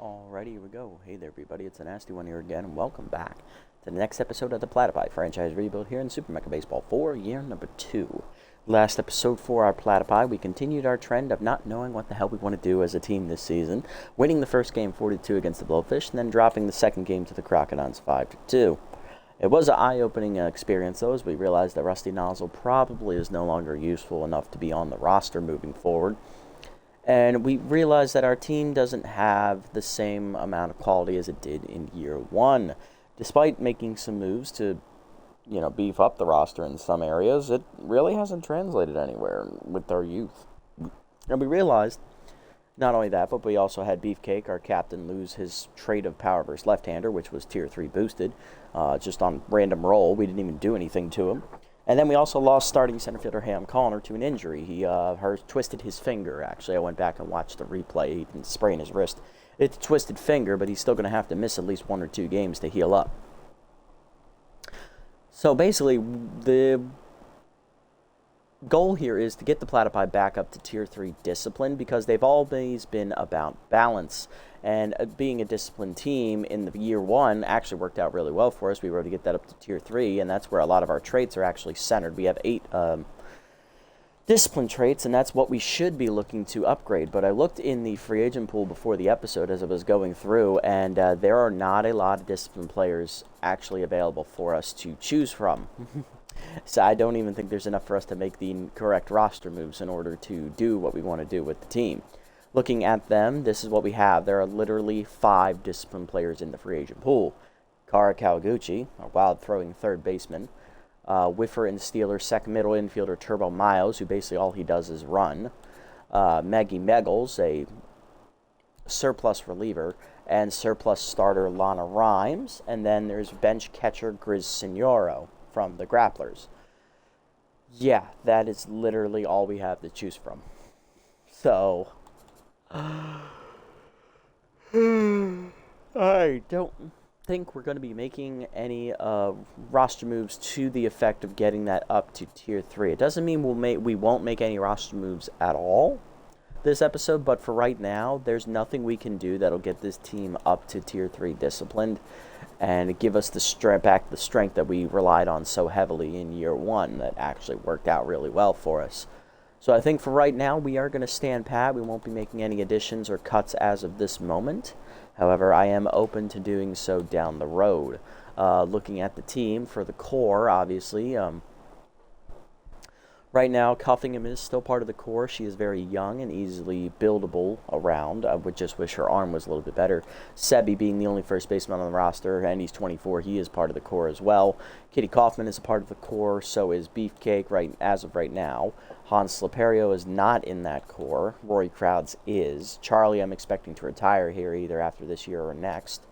Alrighty, here we go. Hey there, everybody. It's a nasty one here again, and welcome back to the next episode of the Platypi franchise rebuild here in Super Mecha Baseball 4, year number 2. Last episode for our Platypi, we continued our trend of not knowing what the hell we want to do as a team this season, winning the first game 4-2 against the Blowfish, and then dropping the second game to the Crocodons 5-2. It was an eye-opening experience, though, as we realized that Rusty Nozzle probably is no longer useful enough to be on the roster moving forward. And we realized that our team doesn't have the same amount of quality as it did in year 1. Despite making some moves to, beef up the roster in some areas, it really hasn't translated anywhere with our youth. And we realized, not only that, but we also had Beefcake, our captain, lose his trait of Power Burst left-hander, which was Tier 3 boosted, just on random roll. We didn't even do anything to him. And then we also lost starting center fielder Ham Connor to an injury. He twisted his finger, actually. I went back and watched the replay. He didn't sprain his wrist. It's a twisted finger, but he's still going to have to miss at least 1 or 2 games to heal up. So basically, the goal here is to get the Platypi back up to Tier 3 discipline, because they've always been about balance. And being a disciplined team in the year 1 actually worked out really well for us. We were able to get that up to Tier 3, and that's where a lot of our traits are actually centered. We have 8 discipline traits, and that's what we should be looking to upgrade. But I looked in the free agent pool before the episode as I was going through, and there are not a lot of discipline players actually available for us to choose from. So I don't even think there's enough for us to make the correct roster moves in order to do what we want to do with the team. Looking at them, this is what we have. There are literally 5 discipline players in the free agent pool. Kara Kawaguchi, a wild throwing third baseman. Whiffer and Steeler, second middle infielder Turbo Miles, who basically all he does is run. Maggie Meggles, a surplus reliever. And surplus starter Lana Rhymes. And then there's bench catcher Grizz Signoro from the Grapplers. Yeah, that is literally all we have to choose from. So I don't think we're going to be making any roster moves to the effect of getting that up to Tier 3. It doesn't mean we won't make any roster moves at all this episode, but for right now, there's nothing we can do that'll get this team up to Tier 3 disciplined and give us the strength that we relied on so heavily in year 1 that actually worked out really well for us. So I think for right now, we are going to stand pat. We won't be making any additions or cuts as of this moment. However, I am open to doing so down the road. Looking at the team for the core, obviously, right now, Cuffingham is still part of the core. She is very young and easily buildable around. I would just wish her arm was a little bit better. Sebi being the only first baseman on the roster, and he's 24. He is part of the core as well. Kitty Kaufman is a part of the core. So is Beefcake as of right now. Hans Slaperio is not in that core. Rory Crowds is. Charlie, I'm expecting to retire here either after this year or next.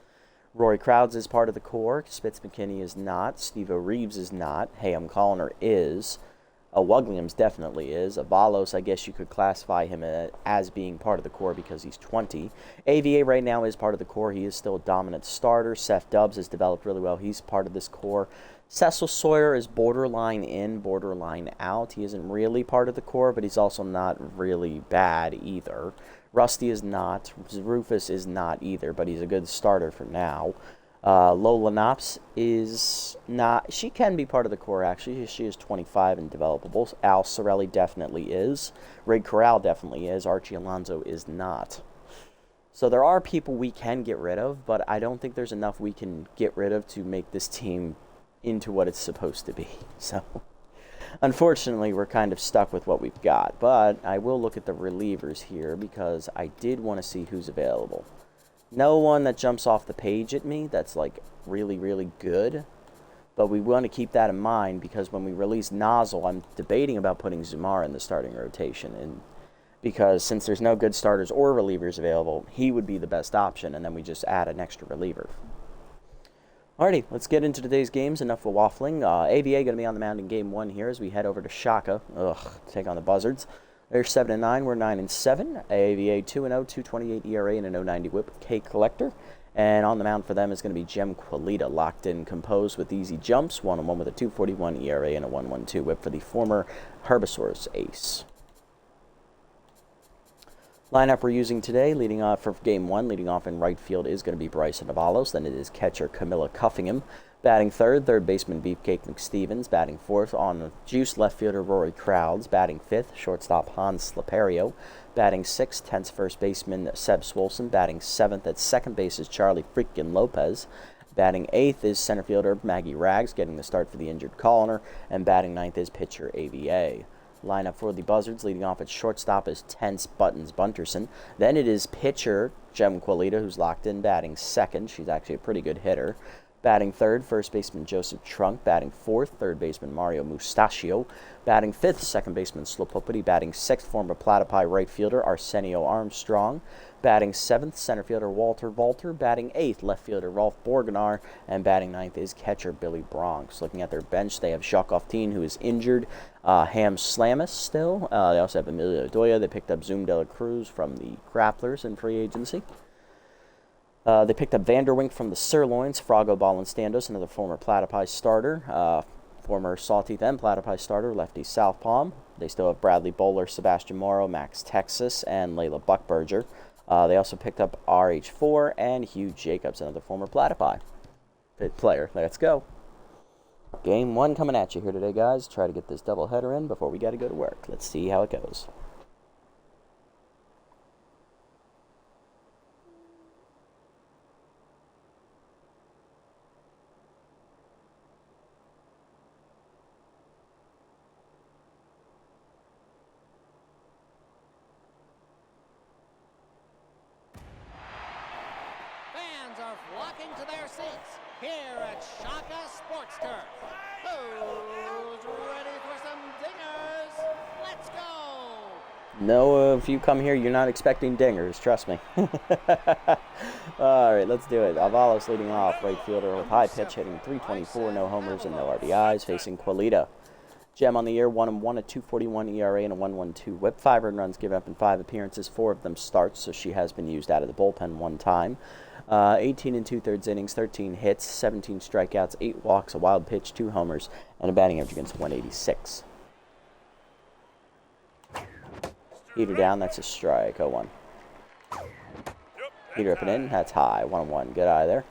Rory Crowds is part of the core. Spitz McKinney is not. Steve-O Reeves is not. Ham Colliner is. Williams definitely is. Avalos, I guess you could classify him as being part of the core because he's 20. AVA right now is part of the core. He is still a dominant starter. Seth Dubs has developed really well. He's part of this core. Cecil Sawyer is borderline in, borderline out. He isn't really part of the core, but he's also not really bad either. Rusty is not. Rufus is not either, but he's a good starter for now. Lola Knops is not. She can be part of the core, actually. She is 25 and developable. Al Sorelli definitely is. Rig Corral definitely is. Archie Alonso is not. So there are people we can get rid of, but I don't think there's enough we can get rid of to make this team into what it's supposed to be. So unfortunately, we're kind of stuck with what we've got. But I will look at the relievers here because I did want to see who's available. No one that jumps off the page at me that's like really, really good. But we want to keep that in mind because when we release Nozzle, I'm debating about putting Zumar in the starting rotation. And because since there's no good starters or relievers available, he would be the best option. And then we just add an extra reliever. Alrighty, let's get into today's games. Enough of waffling. AVA going to be on the mound in Game 1 here as we head over to Shaka. To take on the Buzzards. They're 7-9. We're 9-7. AVA 2-0, 2.28 ERA and an 0.90 WHIP with K Collector. And on the mound for them is going to be Jem Quilita, locked in, composed with easy jumps. 1-1 with a 2.41 ERA and a 1.12 WHIP for the former Herbisaurus ace. Lineup we're using today, leading off for Game 1, leading off in right field is going to be Bryson Avalos. Then it is catcher Camilla Cuffingham. Batting third baseman Beefcake McStevens. Batting fourth on the juice, left fielder Rory Crowds. Batting fifth, shortstop Hans Slaperio. Batting sixth, tense first baseman Seb Swolson. Batting seventh at second base is Charlie freaking Lopez. Batting eighth is center fielder Maggie Rags, getting the start for the injured Coloner. And batting ninth is pitcher AVA. Lineup for the Buzzards, leading off at shortstop is Tense Buttons Bunterson. Then it is pitcher Gem Qualita, who's locked in, batting second. She's actually a pretty good hitter. Batting third, first baseman Joseph Trunk. Batting fourth, third baseman Mario Mustachio. Batting fifth, second baseman Slopopity. Batting sixth, former Platypi right fielder Arsenio Armstrong. Batting seventh, center fielder Walter Valter. Batting eighth, left fielder Rolf Borganar. And batting ninth is catcher Billy Bronx. Looking at their bench, they have Jacques Ofteen, who is injured. Ham Slamus still. They also have Emilio Doya. They picked up Zoom de la Cruz from the Grapplers in free agency. They picked up Vanderwink from the Sirloins, Frago Balanstandos, another former Platypi starter, former Sawteeth and Platypi starter, lefty Southpaw. They still have Bradley Bowler, Sebastian Morrow, Max Texas, and Layla Buckberger. They also picked up RH4 and Hugh Jacobs, another former Platypi player. Let's go. Game 1 coming at you here today, guys. Try to get this doubleheader in before we got to go to work. Let's see how it goes. Are flocking to their seats here at Shaka Sports Turf. Who's ready for some dingers? Let's go! No, if you come here, you're not expecting dingers, trust me. All right, let's do it. Avalos leading off, right fielder with high pitch, hitting .324, no homers and no RBIs, facing Qualita. Gem on the year, 1-1, a 2.41 ERA and a 1.12 WHIP. 5 earned runs given up in 5 appearances, 4 of them starts, so she has been used out of the bullpen 1 time. 18 2/3 innings, 13 hits, 17 strikeouts, 8 walks, a wild pitch, 2 homers, and a batting average against 186. Heater down, that's a strike, 0-1. Heater up and in, that's high, 1-1. Good eye there.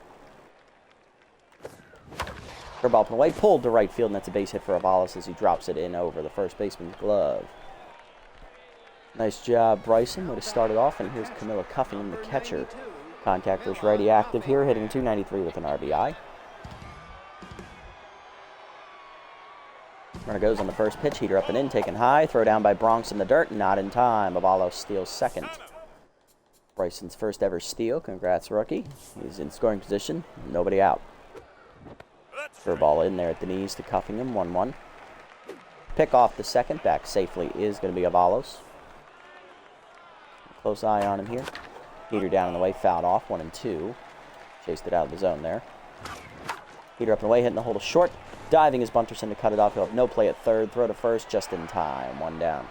Curveball up and away, pulled to right field, and that's a base hit for Avalos as he drops it in over the first baseman's glove. Nice job, Bryson. Would have started off, and here's Camilla Cuffingham, the catcher. Contact versus righty active here, hitting .293 with an RBI. Runner goes on the first pitch, heater up and in, taken high, throw down by Bronx in the dirt, not in time. Avalos steals second. Bryson's first ever steal, congrats rookie. He's in scoring position, nobody out. Throw ball in there at the knees to Cuffingham, 1-1. Pick off the second, back safely is going to be Avalos. Close eye on him here. Heater down and away, fouled off, 1-2. Chased it out of the zone there. Heater up and away, hitting the hole to short. Diving is Bunterson to cut it off. He'll have no play at third. Throw to first, just in time. 1 down.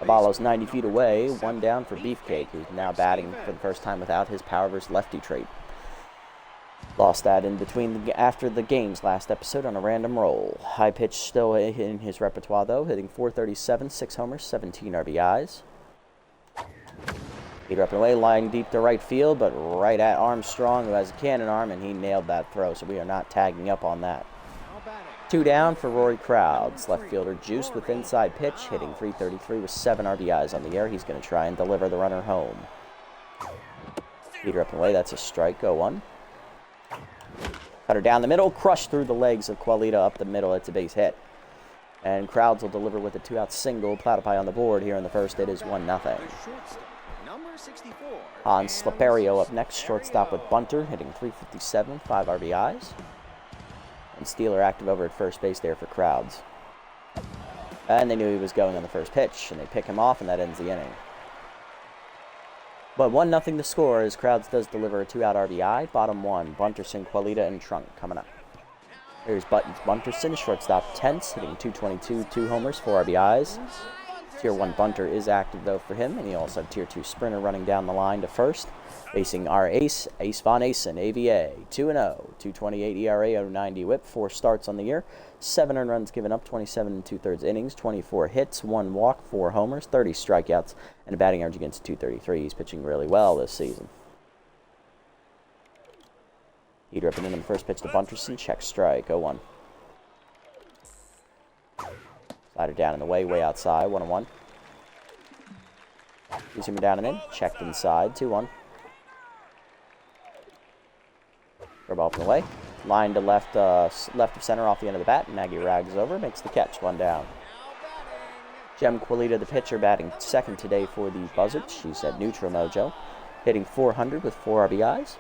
Avalos 90 feet away. 1 down for Beefcake, who's now batting for the first time without his power versus lefty trait. Lost that in between after the games last episode on a random roll. High pitch still in his repertoire, though, hitting .437, 6 homers, 17 RBIs. Heater up and away, lying deep to right field, but right at Armstrong, who has a cannon arm, and he nailed that throw, so we are not tagging up on that. 2 down for Rory Crowds. Left fielder Juice with inside pitch, hitting .333 with 7 RBIs on the air. He's going to try and deliver the runner home. Heater up and away, that's a strike, 0-1. Cutter down the middle, crushed through the legs of Qualita up the middle. It's a base hit. And Crowds will deliver with a 2-out single. Platypi on the board here in the first. It is 1-0. Hans Slaperio up next, shortstop with Bunter, hitting .357, 5 RBIs. And Steeler active over at first base there for Crowds. And they knew he was going on the first pitch, and they pick him off, and that ends the inning. But 1-0 the score as Crowds does deliver a 2-out RBI. Bottom 1, Bunterson, Qualita, and Trunk coming up. Here's Buttons Bunterson, shortstop Tense, hitting .222, 2 homers, 4 RBIs. Tier 1 bunter is active, though, for him, and he also had Tier 2 sprinter running down the line to first, facing our ace, Ace Von Acen, AVA, 2-0, 2.28 ERA, 0.90 whip, 4 starts on the year, 7 earned runs given up, 27 2/3 innings, 24 hits, 1 walk, 4 homers, 30 strikeouts, and a batting average against 233. He's pitching really well this season. Heater up and in on the first pitch to Bunterson, check strike, 0-1. Slider down in the way outside, 1-1. Two-seamer down and in, checked inside, 2-1. Curveball up and away. Line to left of center off the end of the bat. Maggie Rags over, makes the catch, 1 down. Jem Quilita, the pitcher, batting second today for the Buzzards. She's at neutral mojo, hitting .400 with 4 RBIs.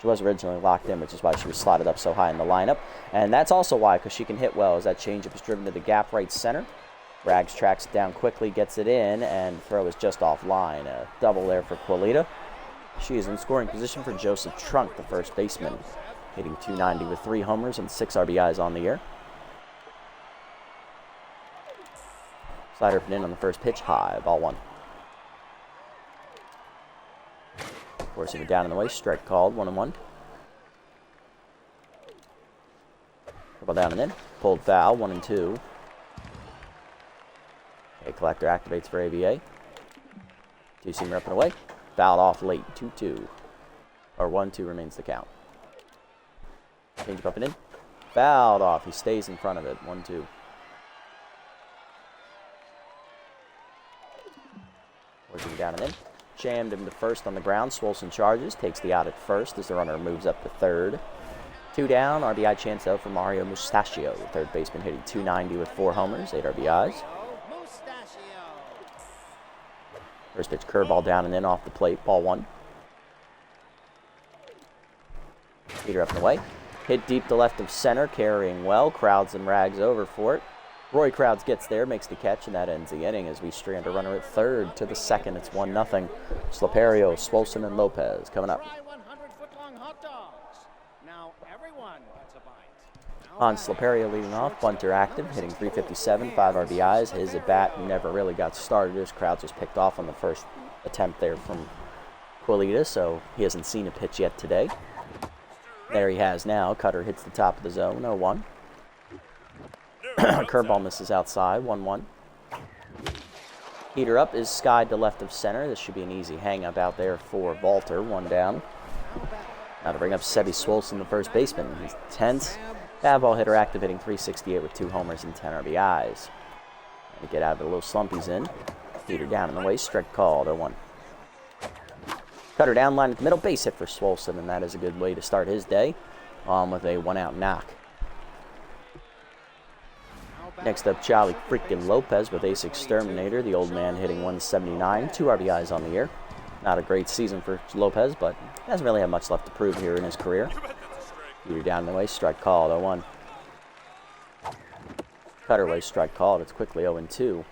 She was originally locked in, which is why she was slotted up so high in the lineup. And that's also why, because she can hit well, as that changeup is driven to the gap right center. Rags tracks it down quickly, gets it in, and throw is just offline. A double there for Quilita. She is in scoring position for Joseph Trunk, the first baseman, hitting .290 with 3 homers and 6 RBIs on the year. Slider up and in on the first pitch, high, ball 1. Forcing it down in the way, strike called, 1-1. Ball down and in, pulled foul, 1-2. Okay, collector activates for AVA. Two-seamer up and away, fouled off late, 2-2. Or 1-2 remains the count. Change up and in, fouled off, he stays in front of it, 1-2. Forcing it down and in. Jammed him to first on the ground. Swolson charges, takes the out at first as the runner moves up to third. 2 down, RBI chance though for Mario Mustachio, the third baseman, hitting .290 with 4 homers, 8 RBIs. First pitch curveball down and in off the plate, ball 1. Heater up and away. Hit deep to left of center, carrying well. Crowds and Rags over for it. Roy Crowds gets there, makes the catch, and that ends the inning as we strand a runner at third to the second. It's 1-0. Sloperio, Swolson, and Lopez coming up. Hans Sloperio leading off, bunter active, hitting .357, 5 RBIs. His at-bat never really got started as Crowds was picked off on the first attempt there from Quilita, so he hasn't seen a pitch yet today. There he has now. Cutter hits the top of the zone, 0-1. Curveball misses outside, 1-1. Heater up is skied to left of center. This should be an easy hang-up out there for Valter, 1 down. Now to bring up Sebi Swolson, the first baseman. He's tense. Bad ball hitter active, hitting .368 with 2 homers and 10 RBIs. And to get out of the little slump he's in. Heater down in the way, strike called, 0-1. Cutter down line at the middle, base hit for Swolson, and that is a good way to start his day with a 1-out knock. Next up, Charlie freaking Lopez with Ace Exterminator, the old man hitting .179, 2 RBIs on the year. Not a great season for Lopez, but hasn't really had much left to prove here in his career. Heater down the way, strike called, 0-1. Cutter away, strike called, it's quickly 0-2.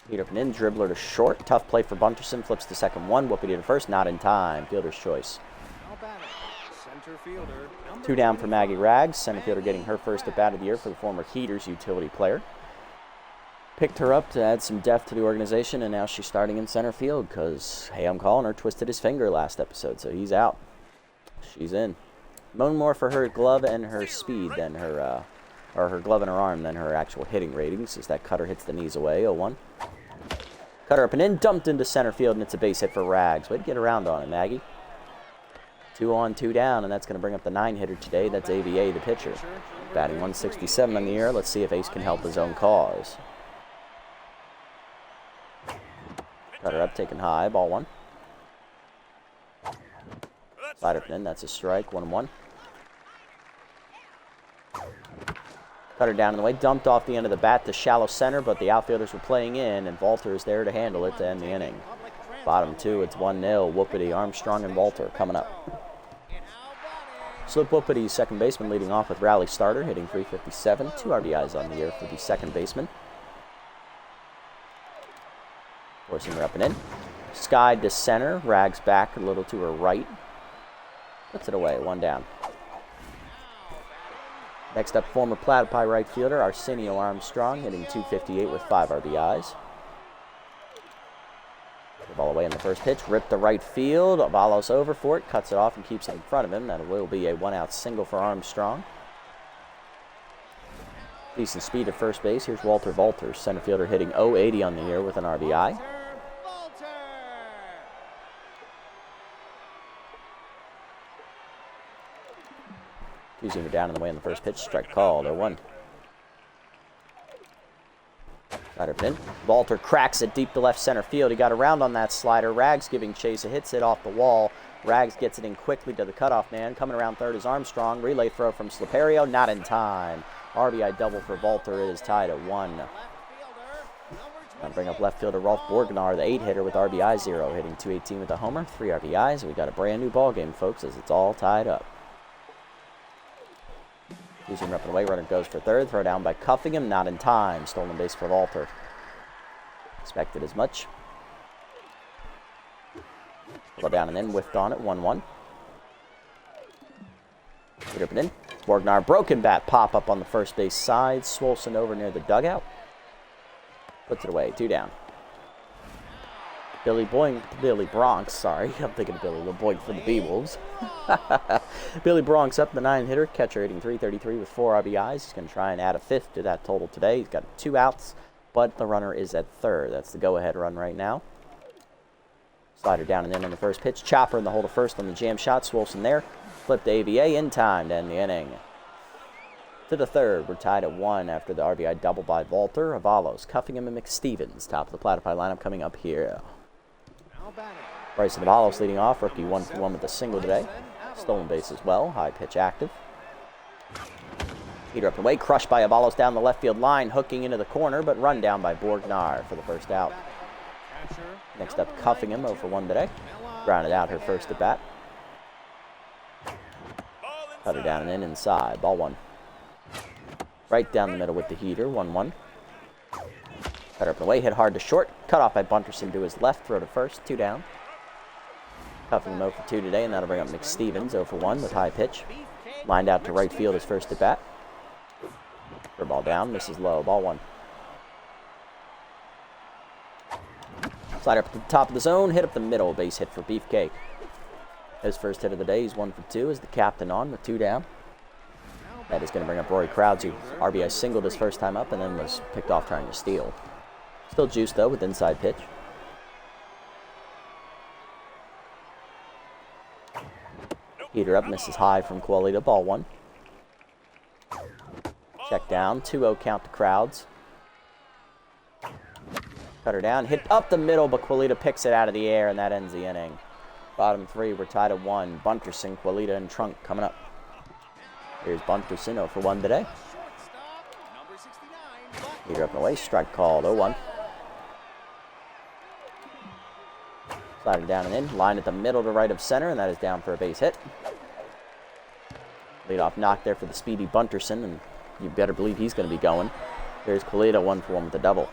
Heater up and in, dribbler to short, tough play for Bunterson, flips to second 1, Whoopity to first, not in time, fielder's choice. 2 down for Maggie Rags, center fielder getting her first at-bat of the year for the former Heaters utility player. Picked her up to add some depth to the organization, and now she's starting in center field because, hey, I'm calling her, twisted his finger last episode, so he's out. She's in. Moan more for her glove and her speed than her, or her glove and her arm than her actual hitting ratings, as that cutter hits the knees away, 0-1. Cutter up and in, dumped into center field, and it's a base hit for Rags. Way to get around on it, Maggie. 2 on, 2 down, and that's going to bring up the 9-hitter today. That's AVA, the pitcher. Batting .167 on the year. Let's see if Ace can help his own cause. Cutter up, taken high, ball 1. Slider up and in, that's a strike, 1-1. Cutter down in the way, dumped off the end of the bat to shallow center, but the outfielders were playing in, and Valter is there to handle it to end the inning. Bottom 2, it's 1-0. Whoopity, Armstrong, and Valter coming up. Slip Whoopity, second baseman, leading off with rally starter, hitting .357, 2 RBIs on the year for the second baseman. Forcing her up and in. Skied to center, Rags back a little to her right. Puts it away, 1 down. Next up, former Platypi right fielder Arsenio Armstrong, hitting .258 with 5 RBIs. The ball away in the first pitch, ripped to right field. Avalos over for it, cuts it off and keeps it in front of him. That will be a 1-out single for Armstrong. Decent speed at first base. Here's Walter Valters, center fielder, hitting .080 on the year with an RBI. Two-seamer down in the way in the first pitch. Strike called, 0-1. Slider pin. Walter cracks it deep to left center field. He got around on that slider. Rags giving chase. It hits it off the wall. Rags gets it in quickly to the cutoff man. Coming around third is Armstrong. Relay throw from Sliperio. Not in time. RBI double for Valter. It is tied at 1. Now bring up left fielder Rolf Borgnar, the 8-hitter with RBI 0, hitting .218 with a homer, 3 RBIs. We got a brand new ball game, folks, as it's all tied up. Using up and away, runner goes for third. Throw down by Cuffingham, not in time. Stolen base for Valter. Expected as much. Pull down and in, whiffed on it, 1-1. Get up and in. Borgnar, broken bat, pop up on the first base side. Swolson over near the dugout. Puts it away, 2 down. Billy Bronx, sorry. I'm thinking of Billy LeBoink for the B-Wolves. Billy Bronx up the 9-hitter. Catcher hitting .333 with 4 RBIs. He's going to try and add a 5th to that total today. He's got 2 outs, but the runner is at third. That's the go-ahead run right now. Slider down and in on the first pitch. Chopper in the hole to first on the jam shot. Swolson there. Flip to AVA in time to end the inning. To the third, we're tied at 1 after the RBI double by Valter, Avalos, Cuffingham, and McStevens. Top of the Platypi lineup coming up here. Bryson Avalos leading off. Rookie 1-for-1 with a single today. Stolen base as well. High pitch active. Heater up and away. Crushed by Avalos down the left field line. Hooking into the corner, but run down by Borgnar for the first out. Next up, Cuffingham 0-for-1 today. Grounded out her first at bat. Cutter down and in inside. Ball 1. Right down the middle with the heater. 1-1. Cutter up and away. Hit hard to short. Cut off by Bunterson to his left. Throw to first. 2 down. Cuffingham 0-for-2 today, and that'll bring up McStevens 0-for-1 with high pitch. Lined out to right field his first at bat. For ball down. Misses low. Ball 1. Slider up to the top of the zone. Hit up the middle. Base hit for Beefcake. His first hit of the day. He's 1-for-2 as the captain on with 2 down. That is going to bring up Rory Crowds, who RBI singled his first time up and then was picked off trying to steal. Still juiced, though, with inside pitch. Heater up, misses high from Qualita. Ball 1. Check down. 2-0 count to Crowds. Cutter down. Hit up the middle, but Qualita picks it out of the air, and that ends the inning. Bottom 3, we're tied at 1. Bunterson, Qualita, and Trunk coming up. Here's Bunterson 0-for-1 today. Heater up and away. Strike called. 0-1. Slider down and in. Line at the middle to right of center, and that is down for a base hit. Leadoff knock there for the speedy Bunterson, and you better believe he's going to be going. Here's Qualita 1-for-1 with a double.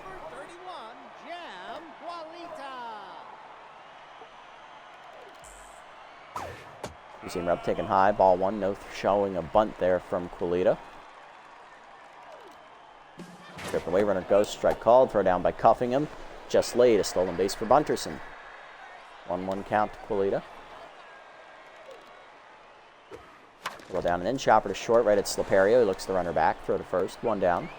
You see him up taken high. Ball 1. No showing a bunt there from Qualita. Trip away. Runner goes. Strike called. Throw down by Cuffingham. Just laid. A stolen base for Bunterson. 1-1 count to Qualita. Well down and in. Chopper to short. Right at Sliperio. He looks the runner back. Throw to first. 1 down.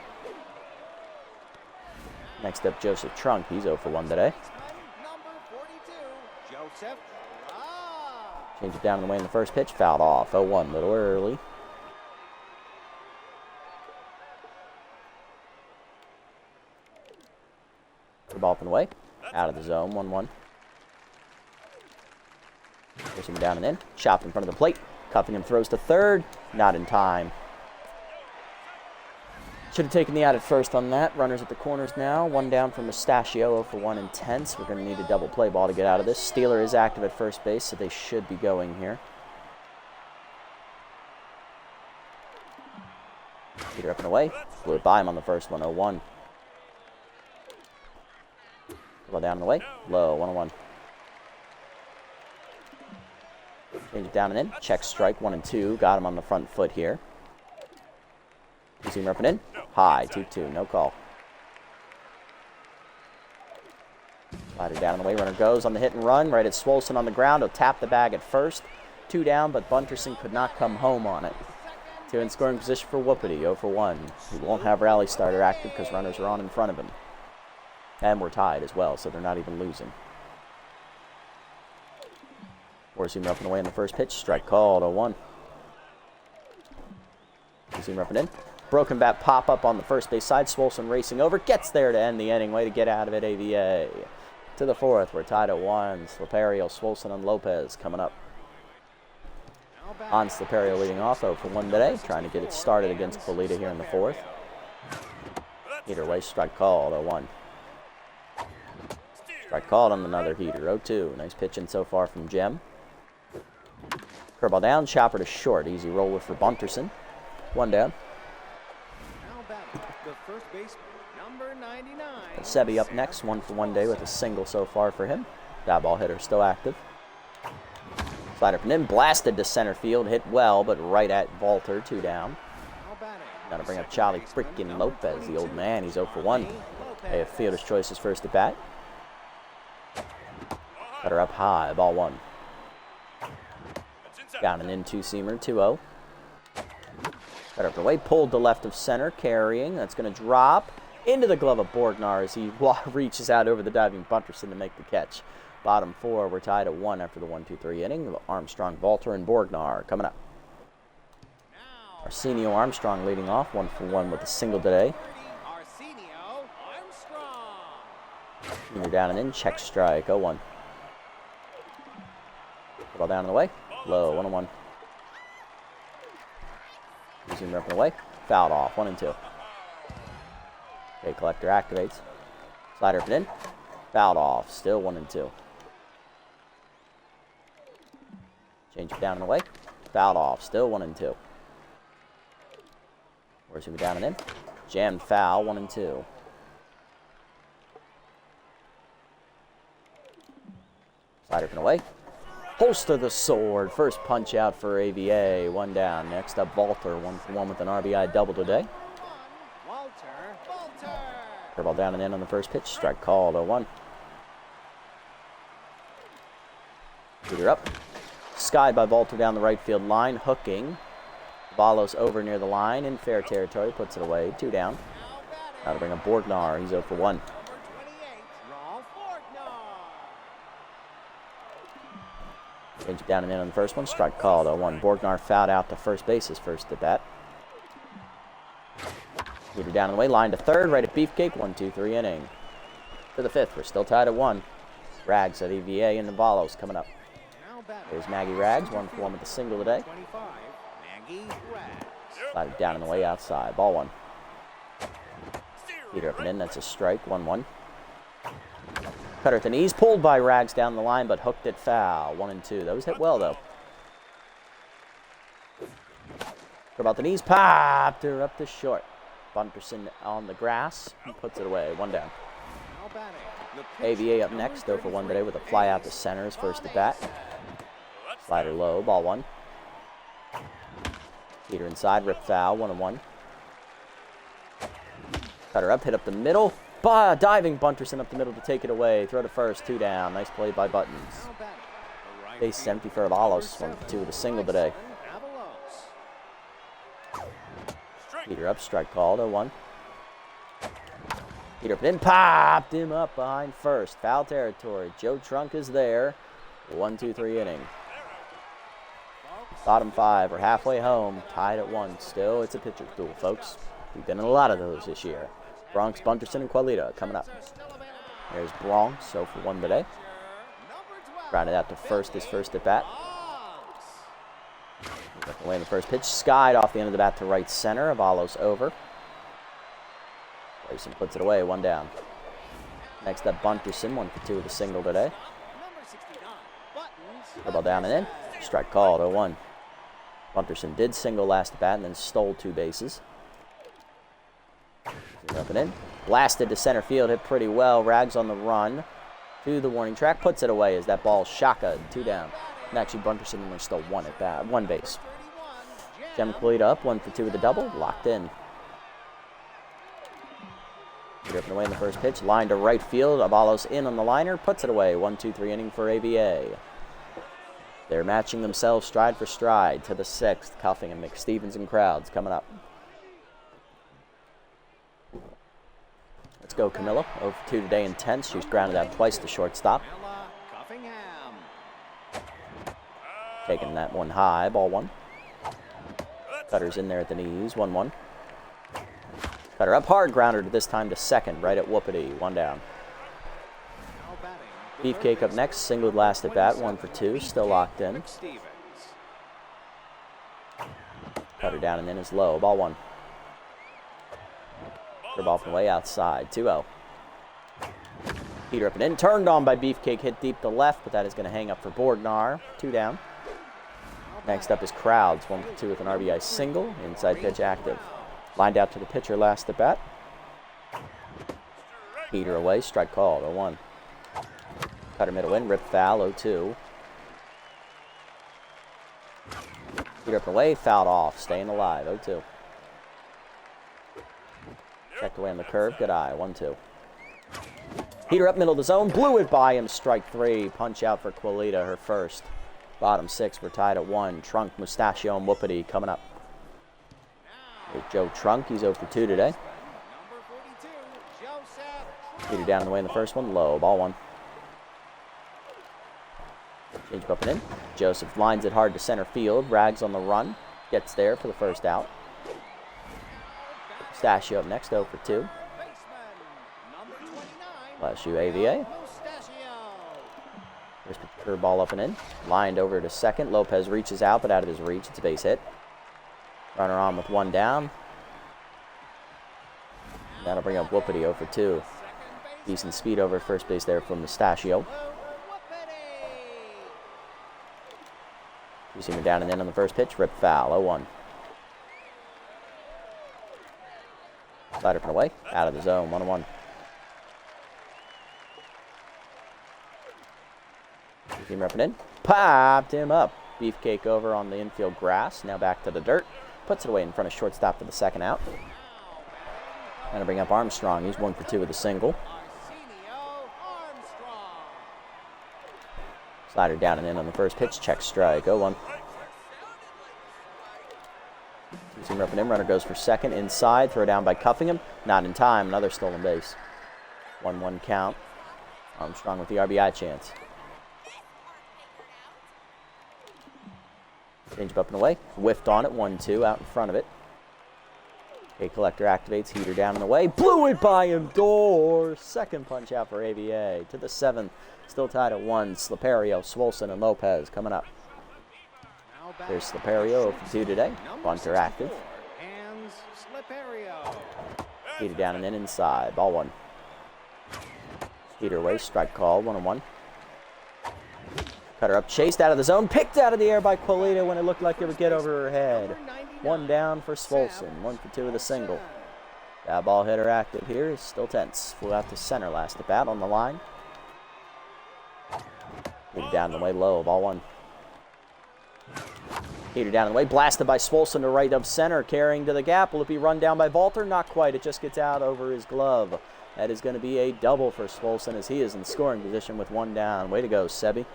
Next up, Joseph Trunk. He's 0-for-1 today. Joseph. Change it down in the way in the first pitch. Fouled off. 0-1. Little early. The ball up and away. Out of the zone. 1-1. Push him down and in. Chopped in front of the plate. Cuffingham throws to third. Not in time. Should have taken the out at first on that. Runners at the corners now. 1 down for Mustachio, 0-for-1 and Tense. We're going to need a double play ball to get out of this. Steeler is active at first base, so they should be going here. Peter up and away. Blew it by him on the first one, 0-1. Ball down and away. Low, 1-1. Change it down and in. Check strike, 1-2. Got him on the front foot here. Four-seam roughing in. High, 2-2, no call. Slider down in the way, runner goes on the hit and run, right at Swolson on the ground. He'll tap the bag at first. 2 down, but Bunterson could not come home on it. 2 in scoring position for Whoopity, 0 for 1. He won't have rally starter active because runners are on in front of him. And we're tied as well, so they're not even losing. Four-seam roughing away in the first pitch. Strike called, 0-1. Two-seam roughing in. Broken bat pop-up on the first base side. Swolson racing over. Gets there to end the inning. Way to get out of it, AVA. To the 4th. We're tied at 1. Sliperio, Swolson, and Lopez coming up. On Sliperio leading off, 0 for 1 today. Trying to get it started against Polita here in the 4th. Either way, strike called, 0-1. Strike called on another heater, 0-2. Nice pitching so far from Jem. Curveball down, chopper to short. Easy roller for Bunterson. 1 down. The first baseman, number 99. Sebi up next, 1 for 1 day with a single so far for him. That ball hitter still active. Slider from in, blasted to center field, hit well, but right at Valter, 2 down. Got to bring up Charlie freaking Lopez, the old man. He's 0 for 1. They have fielder's choices first at bat. Cutter up high, ball 1. Down and in, 2-seamer, 2-0. Cutter up the way, pulled to left of center, carrying. That's going to drop into the glove of Borgnar as he reaches out over the diving Bunterson to make the catch. Bottom 4, we're tied at 1 after the 1-2-3 inning. Armstrong, Valter, and Borgnar coming up. Arsenio Armstrong leading off, 1 for 1 with a single today. Arsenio Armstrong. Junior down and in, check strike, 0-1. Ball down and away, low, 1-1. Zoom up and away, fouled off, 1-2. Okay, collector activates. Slider up and in, fouled off, still 1-2. Change it down and away, fouled off, still 1-2. Where's he down and in? Jammed foul, 1-2. Slider up and away. Holster the sword. First punch out for AVA. 1 down. Next up, Valter. 1 for 1 with an RBI double today. Walter. Curveball down and in on the first pitch. Strike called, 0-1. Heater up. Skied by Valter down the right field line. Hooking. Valos over near the line in fair territory. Puts it away. 2 down. Now to bring up Borgnar. He's 0 for 1. Change it down and in on the first one. Strike called, 0-1. Borgnar fouled out to first base his first at bat. Heater down and away. Line to third. Right at Beefcake. 1-2-3 inning. For the 5th. We're still tied at 1. Rags at EVA and Navalos coming up. There's Maggie Rags. 1 for 1 with a single today. Slide down and away outside. Ball 1. Heater up and in. That's a strike. 1-1. Cutter at the knees, pulled by Rags down the line, but hooked it foul. 1-2. That was hit well, though. About the knees, popped her up to short. Bunterson on the grass, puts it away. 1 down. AVA up next, 0 for 1 today with a fly out to center, his first at bat. Slider low, ball 1. Heater inside, rip foul, 1-1. Cutter up, hit up the middle. Diving Bunterson up the middle to take it away. Throw to first, 2 down. Nice play by Buttons. Base empty for Avalos. 1 for 2 with a single today. Heater up, strike called, 0-1. Heater up and in, popped him up behind first. Foul territory. Joe Trunk is there. 1-2-3 inning. Bottom 5. We're halfway home. Tied at 1. Still, it's a pitcher's duel, folks. We've been in a lot of those this year. Bronx, Bunterson, and Qualita coming up. There's Bronx, 0 for 1 today. Grounded out to first, his first at bat. Away in the first pitch. Skied off the end of the bat to right center. Avalos over. Grayson puts it away, 1 down. Next up, Bunterson, 1 for 2 with a single today. Ball down and in. Strike called, 0-1. Bunterson did single last at bat and then stole 2 bases. Up and in. Blasted to center field, hit pretty well. Rags on the run to the warning track. Puts it away as that ball shaka, 2 down. And actually, Bunterson only stole 1 at bat, 1 base. Jem Qualita up, 1 for 2 with a double. Locked in. Heater up and away in the first pitch. Line to right field. Avalos in on the liner. Puts it away. 1-2-3 inning for AVA. They're matching themselves stride for stride to the 6th. Cuffing and McStevens and crowds coming up. Let's go, Camilla. 0 for 2 today in 10th. She's grounded out twice to shortstop. Taking that one high. Ball 1. Cutter's in there at the knees. 1-1. Cutter up hard. Grounder this time to second. Right at Whoopity. 1 down. Beefcake up next. Singled last at bat. 1 for 2. Still locked in. Cutter down and in is low. Ball 1. Curve off and away outside. 2-0. Heater up and in. Turned on by Beefcake. Hit deep to left, but that is going to hang up for Borgnar. 2 down. Next up is Crowds. 1 for 2 with an RBI single. Inside pitch active. Lined out to the pitcher last at bat. Heater away. Strike called. 0-1. Cutter middle in. Rip foul. 0-2. Heater up and away. Fouled off. Staying alive. 0-2. Checked away on the curve. Good eye. 1-2. Heater up middle of the zone. Blew it by him. Strike 3. Punch out for Quilita. Her first. Bottom 6. We're tied at 1. Trunk, Mustachio, and Whoopity coming up. Here's Joe Trunk. He's 0 for 2 today. Heater down in the way in the first one. Low. Ball 1. Change up and in. Joseph lines it hard to center field. Rags on the run. Gets there for the first out. Mustachio up next, 0 for 2. Bless you, AVA. Here's the curve ball up and in. Lined over to second. Lopez reaches out, but out of his reach. It's a base hit. Runner on with 1 down. That'll bring up Whoopity 0 for 2. Decent speed over first base there from Mustachio. You see him down and in on the first pitch. Rip foul. 0-1. Slider up and away. Out of the zone. 1-1. Team repping in. Popped him up. Beefcake over on the infield grass. Now back to the dirt. Puts it away in front of shortstop for the second out. Gonna bring up Armstrong. He's 1 for 2 with a single. Slider down and in on the first pitch. Check strike. 0-1. Team repping in. Runner goes for second. Inside. Throw down by cuffing him. Not in time. Another stolen base. 1-1 count. Armstrong with the RBI chance. Change up and away. Whiffed on it. 1-2 out in front of it. A collector activates. Heater down and away. Blew it by him. Door. Second punch out for AVA. To the 7th. Still tied at 1. Sliperio, Swolson, and Lopez coming up. There's Sliperio 0 for 2 today. Bunter active. Heater down and in inside. Ball 1. Heater away. Strike call. 1-1. Cutter up, chased out of the zone, picked out of the air by Quilita when it looked like it would get over her head. 1 down for Swolson, 1 for 2 with a single. That ball hitter active here is still tense. Flew out to center last at bat on the line. Heater down the way low, ball 1. Heater down the way, blasted by Swolson to right of center, carrying to the gap. Will it be run down by Valter? Not quite, it just gets out over his glove. That is going to be a double for Swolson as he is in scoring position with 1 down. Way to go, Sebi.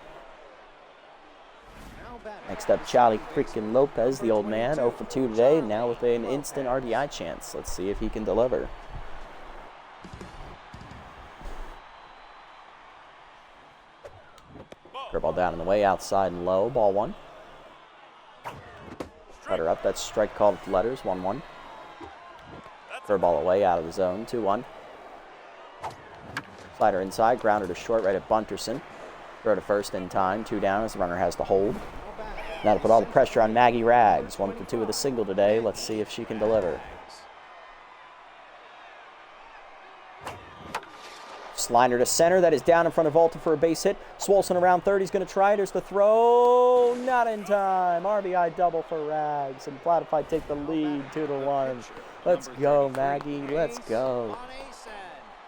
Next up, Charlie freaking Lopez, the old man, 0 for 2 today, now with an instant RBI chance. Let's see if he can deliver. Curveball down in the way, outside and low, ball 1. Cutter up, that's strike call with letters, 1-1. Curveball away, out of the zone, 2-1. Slider inside, grounder to short, right at Bunterson. Throw to first in time, 2 down as the runner has to hold. Now to put all the pressure on Maggie Rags. 1 for 2 with a single today. Let's see if she can deliver. Slider to center. That is down in front of Volta for a base hit. Swolson around third. He's going to try it. Here's the throw. Not in time. RBI double for Rags. And Platypi take the lead 2-1. Let's go, Maggie. Let's go.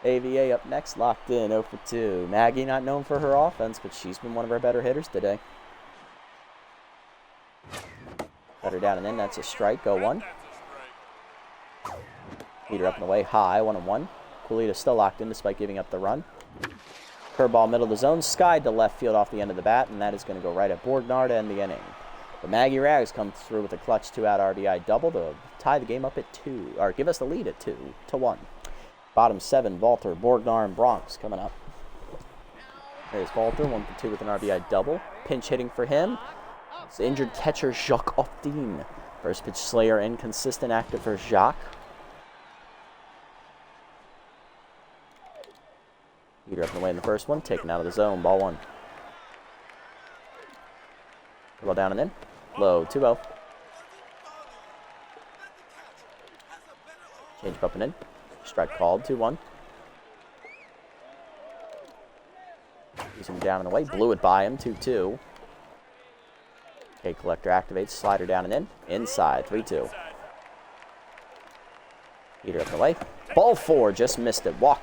AVA up next. Locked in 0 for 2. Maggie not known for her offense, but she's been one of our better hitters today. Cutter down and in, that's a strike, 0-1. Heater up and away, high, 1-1. Kulita still locked in despite giving up the run. Curveball middle of the zone, skied to left field off the end of the bat, and that is going to go right at Borgnar to end the inning. The Maggie Rags come through with a clutch 2-out RBI double to tie the game up at 2, or give us the lead at 2-1. Bottom 7, Walter, Borgnar, and Bronx coming up. There's Walter, 1 for 2 with an RBI double. Pinch hitting for him. It's the injured catcher, Jacques Oftin. First pitch slayer, inconsistent, active for Jacques. Heater up and away in the first one, taken out of the zone, ball 1. Ball down and in. Low, 2-0. Change up and in. Strike called, 2-1. He's him down and away. Blew it by him, 2-2. K collector activates. Slider down and in. Inside, 3-2. Heater up and away. Ball 4, just missed it. Walk.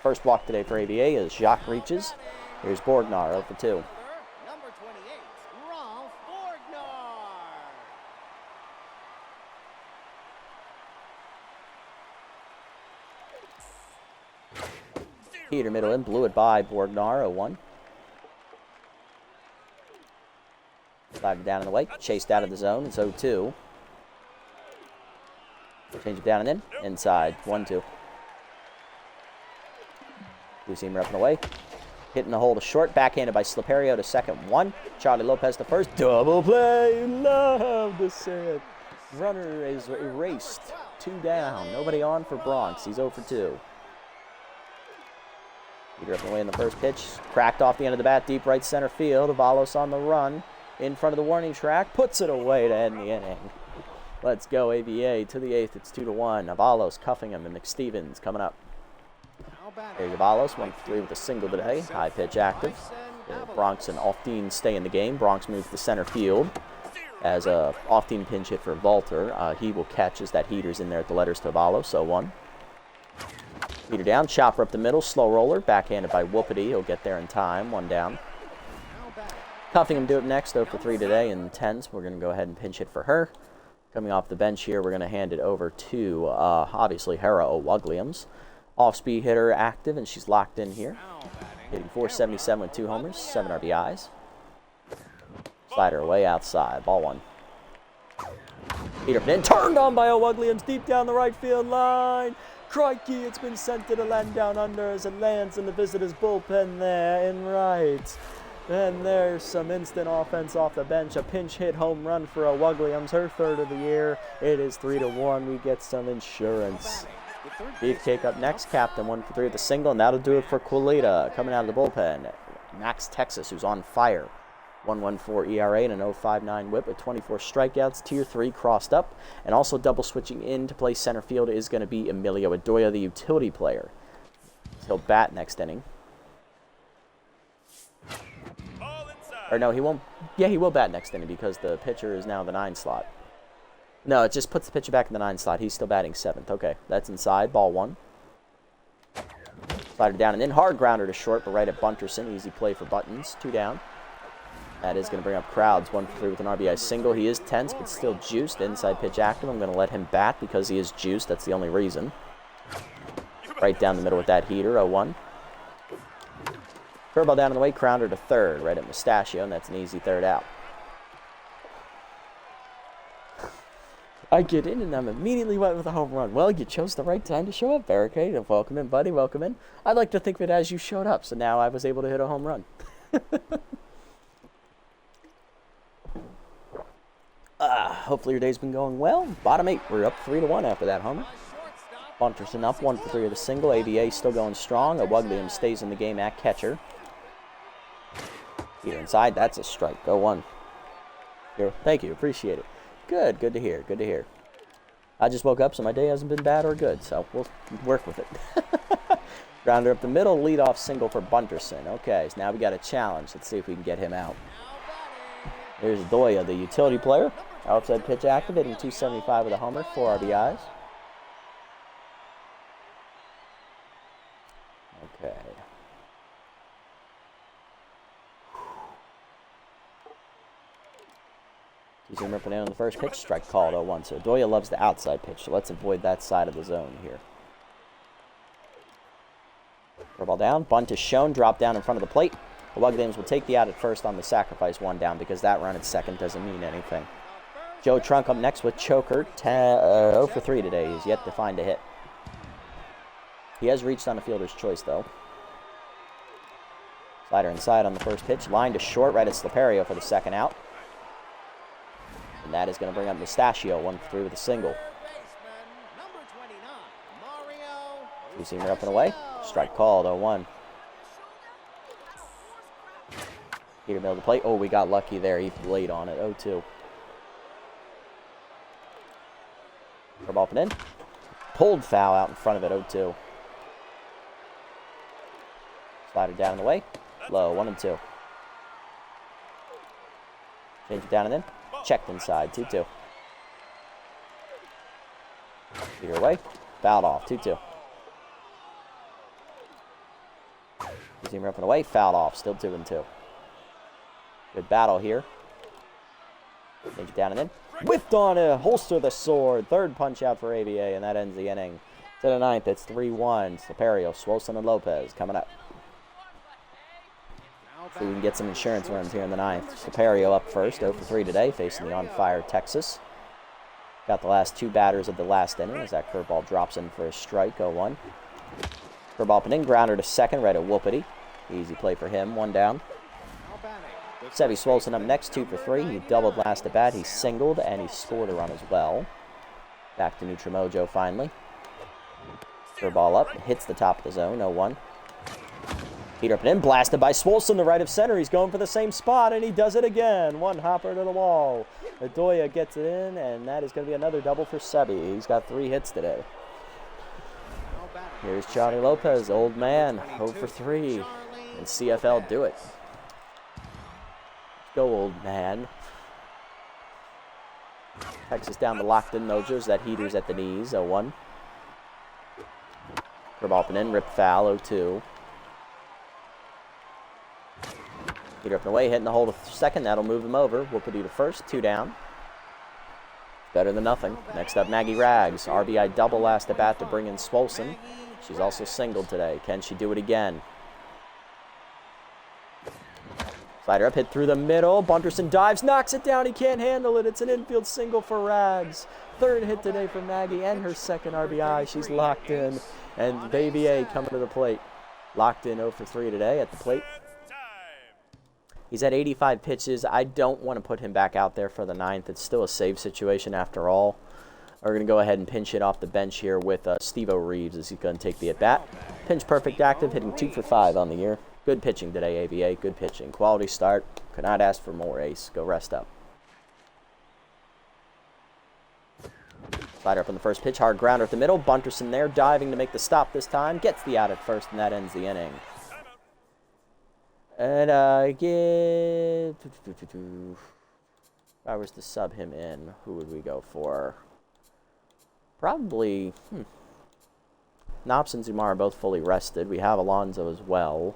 First walk today for ABA as Jacques reaches. Here's Borgnar, 0 for 2. Number 28, Rolf Borgnar. Heater middle in, blew it by Borgnar, 0-1. Slider down and away, chased out of the zone, it's 0-2. Change it down and in, inside, 1-2. Two-seamer up and away. Hitting the hole to short, backhanded by Sliperio to second, 1. Charlie Lopez to first, double play, love to see it. Runner is erased, 2 down, nobody on for Bronx, he's 0 for 2. Heater up and away in the first pitch. Cracked off the end of the bat, deep right center field. Avalos on the run. In front of the warning track. Puts it away to end the inning. Let's go, ABA to the 8th. It's 2-1. Avalos cuffing him and McStevens coming up. Here's Avalos, 1 for 3 with a single today. High pitch active. Bronx and Oftin stay in the game. Bronx moves to center field. As a Oftin pinch hit for Walter. He will catch as that heater's in there at the letters to Avalos, so 1. Heater down, chopper up the middle, slow roller, backhanded by Whoopity. He'll get there in time, 1 down. Cuffing him do it next, 0 for 3 today in 10s. We're going to go ahead and pinch hit for her. Coming off the bench here, we're going to hand it over to, obviously, Hera O'Wugliams. Off-speed hitter active, and she's locked in here. Hitting .477 with 2 homers, 7 RBIs. Slider away outside, ball 1. Heater then turned on by O'Wugliams deep down the right field line. Crikey, it's been sent to the land down under as it lands in the visitors' bullpen there in right. And there's some instant offense off the bench. A pinch hit home run for O'Wugliams, her 3rd of the year. It is 3-1. We get some insurance. Beefcake up next. Captain 1 for 3 with a single, and that'll do it for Kulita. Coming out of the bullpen, Max Texas, who's on fire. 1.14 ERA and an 0.59 whip with 24 strikeouts. Tier 3 crossed up. And also double switching in to play center field is going to be Emilio Adoya, the utility player. He'll bat next inning. Or no, he won't. Yeah, he will bat next inning because the pitcher is now the 9 slot. No, it just puts the pitcher back in the 9 slot. He's still batting 7th. Okay, that's inside. Ball 1. Slider down and in. Hard grounder to short, but right at Bunterson. Easy play for Buttons. 2 down. That is going to bring up crowds. 1 for 3 with an RBI single. He is tense, but still juiced. Inside pitch active. I'm going to let him bat because he is juiced. That's the only reason. Right down the middle with that heater. 0-1. Curveball down in the way. Grounder to 3rd. Right at Mustachio, and that's an easy 3rd out. I get in, and I'm immediately wet with a home run. Well, you chose the right time to show up, Barricade. Welcome in, buddy. Welcome in. I'd like to think of it as you showed up, so now I was able to hit a home run. Hopefully your day's been going well. Bottom 8, we're up 3-1 after that homer. Bunterson up 1 for 3 with a single. ABA still going strong. O'Wugliams stays in the game at catcher. Here inside, that's a strike. Go 1. Here, thank you, appreciate it. Good to hear, good to hear. I just woke up, so my day hasn't been bad or good, so we'll work with it. Grounder up the middle, leadoff single for Bunterson. Okay, so now we got a challenge. Let's see if we can get him out. There's Doya, the utility player. Outside pitch activating, 275 with a homer, 4 RBIs. Okay. He's ripping in on the first pitch, strike called 0-1. So Doya loves the outside pitch, so let's avoid that side of the zone here. Ball down. Bunt is shown. Drop down in front of the plate. The Lug Dames will take the out at first on the sacrifice, 1 down, because that run at second doesn't mean anything. Joe Trunk up next with choker. 0 for 3 today. He's yet to find a hit. He has reached on a fielder's choice, though. Slider inside on the first pitch. Line to short, right at Slaperio for the second out. And that is going to bring up Mustachio, 1 for 3 with a single. Two-seamer up and away. Strike called, 0-1. Peter middle of the plate. Oh, we got lucky there. He laid on it, 0-2. Curveball up and in. Pulled foul out in front of it, 0-2. Slider down and away. Low, 1-2. Change it down and in. Checked inside, 2-2. Peter away. Fouled off, 2-2. Two-seamer up and away. Fouled off, still 2-2. Good battle here. Change it down and in. Whiffed on a holster the sword. Third punch out for AVA, and that ends the inning. To the ninth, it's 3-1. Slaperio, Swolson, and Lopez coming up. So we can get some insurance runs here in the ninth. Slaperio up first, 0 for 3 today, facing the on-fire Texas. Got the last 2 batters of the last inning as that curveball drops in for a strike, 0-1. Curveball up and in, grounder to second, right at Whoopity. Easy play for him, 1 down. Sevy Swolson up next, 2 for 3. He doubled last at bat, he singled, and he scored a run as well. Back to neutral mojo finally. Curveball up, hits the top of the zone, 0-1. Peter up and in, blasted by Swolson, the right of center. He's going for the same spot, and he does it again. 1 hopper to the wall. Adoya gets it in, and that is going to be another double for Sebi. He's got 3 hits today. Here's Johnny Lopez, old man, 0 for 3. And CFL do it. Go, old man. Texas down the locked-in mojos. That heater's at the knees, 0-1. Curveball up and in, ripped foul, 0-2. Peter up and away, hitting the hole to second. That'll move him over. Whoopity to first, 2 down. Better than nothing. Next up, Maggie Rags. RBI double last at bat to bring in Swolson. She's also singled today. Can she do it again? Slider up, hit through the middle. Bunderson dives, knocks it down. He can't handle it. It's an infield single for Rags. 3rd hit today for Maggie and her 2nd RBI. She's locked in. And Baby A coming to the plate. Locked in 0 for 3 today at the plate. He's at 85 pitches. I don't want to put him back out there for the 9th. It's still a save situation after all. We're going to go ahead and pinch it off the bench here with Steve-O Reeves as he's going to take the at-bat. Pinch perfect active, hitting 2 for 5 on the year. Good pitching today, AVA. Good pitching. Quality start. Could not ask for more, Ace. Go rest up. Slider up on the first pitch. Hard grounder at the middle. Bunterson there, diving to make the stop this time. Gets the out at first, and that ends the inning. And again, if I was to sub him in, who would we go for? Probably, Knops and Zumar are both fully rested. We have Alonso as well.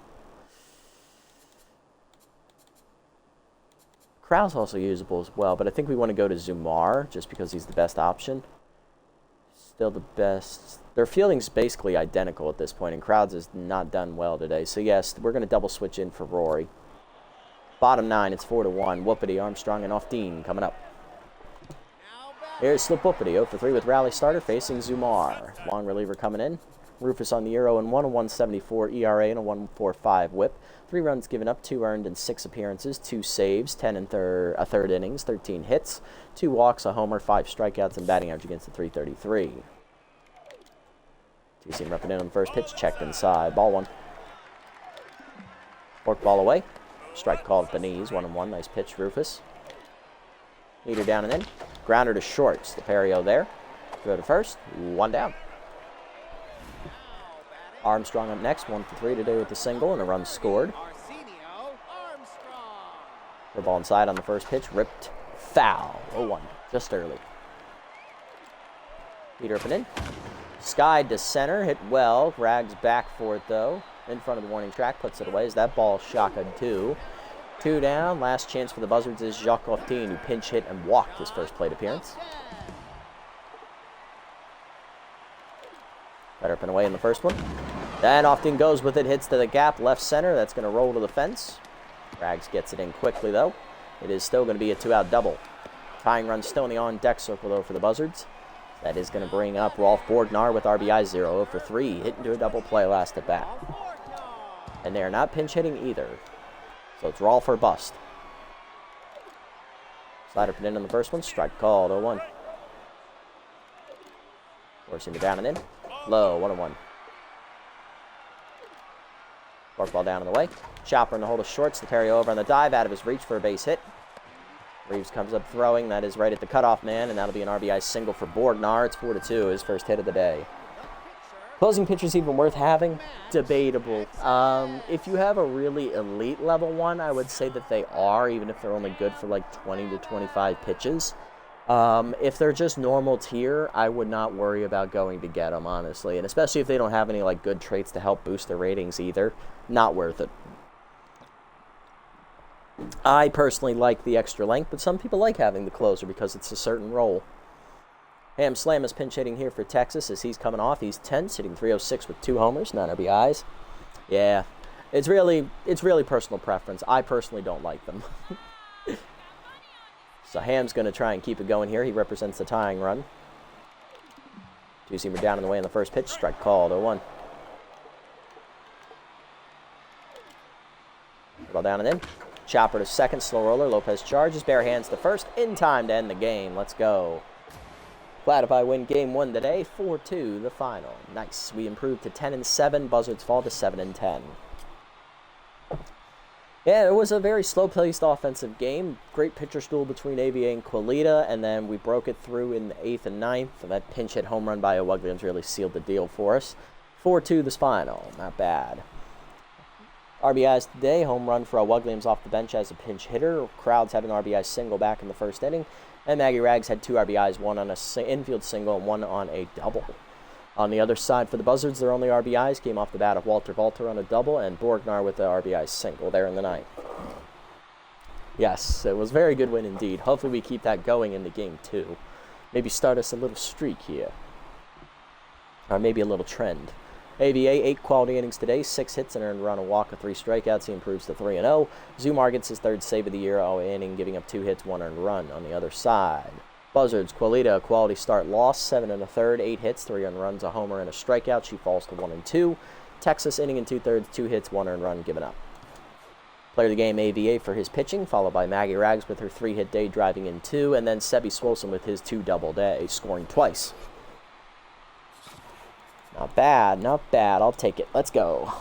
Krau's also usable as well, but I think we want to go to Zumar just because he's the best option. Still the best. Their fielding's basically identical at this point, and Crowds has not done well today. So, yes, we're going to double switch in for Rory. Bottom 9, it's 4-1. Whoopity, Armstrong, and Off-Dean coming up. Here's Slip Whoopity, 0 for 3 with rally starter facing Zumar. Long reliever coming in. Rufus on the year, 0-1, a 1.74 ERA and a 1.45 whip. 3 runs given up, 2 earned in 6 appearances, 2 saves, 10 and a third innings, 13 hits, 2 walks, a homer, 5 strikeouts, and batting average against the .333. Two-seam up and in on the first pitch, checked inside, ball 1. Fork ball away, strike called at the knees, 1-1, nice pitch, Rufus. Leader down and in, grounder to short, Slaperio there, go to first, 1 down. Armstrong up next, 1 for 3 today with a single and a run scored. The ball inside on the first pitch, ripped foul, 0-1, just early. Peter up and in. Skied to center, hit well. Rags back for it though. In front of the warning track, puts it away as that ball shotgun 2. 2 down, last chance for the Buzzards is Jacques Off-Dean, who pinch hit and walked his first plate appearance. Better up and away in the first one. And Often goes with it, hits to the gap, left center. That's going to roll to the fence. Rags gets it in quickly, though. It is still going to be a 2-out double. Tying run still in the on-deck circle, though, for the Buzzards. That is going to bring up Rolf Borgnar with RBI 0 for 3, hit into a double play last at bat. And they are not pinch hitting either. So it's Rolf or bust. Slider put in on the first one, strike called, 0-1. Forcing it down and in. Low, 1-1. Forkball down and away. Chopper in the hold of shorts to carry over on the dive, out of his reach for a base hit. Reeves comes up throwing. That is right at the cutoff man, and that'll be an RBI single for Borgnar. It's 4-2, his first hit of the day. Closing pitchers even worth having? Debatable. If you have a really elite level one, I would say that they are, even if they're only good for like 20 to 25 pitches. If they're just normal tier, I would not worry about going to get them, honestly. And especially if they don't have any like good traits to help boost their ratings either. Not worth it. I personally like the extra length, but some people like having the closer because it's a certain role. Ham Slam is pinch hitting here for Texas as he's coming off. He's tense, hitting 306 with 2 homers, 9 RBIs. Yeah, it's really personal preference. I personally don't like them. So Ham's going to try and keep it going here. He represents the tying run. Two-seamer down in the way in the first pitch. Strike called, 0-1. Ball down and in. Chopper to second, slow roller. Lopez charges, bare hands to first. In time to end the game. Let's go. Platypi win game 1 today, 4-2 the final. Nice. We improved to 10-7. Buzzards fall to 7-10. Yeah, it was a very slow-paced offensive game. Great pitcher duel between AVA and Quilita, and then we broke it through in the 8th and 9th. And that pinch hit home run by Williams really sealed the deal for us. 4-2 the final. Not bad. RBIs today, home run for Williams off the bench as a pinch hitter. Crowds had an RBI single back in the first inning. And Maggie Rags had 2 RBIs, 1 on an infield single and 1 on a double. On the other side for the Buzzards, their only RBIs came off the bat of Walter on a double and Borgnar with the RBI single there in the ninth. Yes, it was a very good win indeed. Hopefully we keep that going into game 2. Maybe start us a little streak here. Or maybe a little trend. AVA, 8 quality innings today, 6 hits, and earned a run, a walk, of 3 strikeouts. He improves to 3-0. Zumar gets his 3rd save of the year, all inning, giving up 2 hits, 1 earned run. On the other side, Buzzards, Quilita, a quality start, loss, 7 1/3, 8 hits, 3 earned runs, a homer, and a strikeout. She falls to 1-2. Texas, inning and 2/3, 2 hits, 1 earned run, given up. Player of the game, AVA, for his pitching, followed by Maggie Rags with her 3-hit day, driving in 2, and then Sebi Swolson with his 2 double day, scoring twice. Not bad, not bad. I'll take it. Let's go.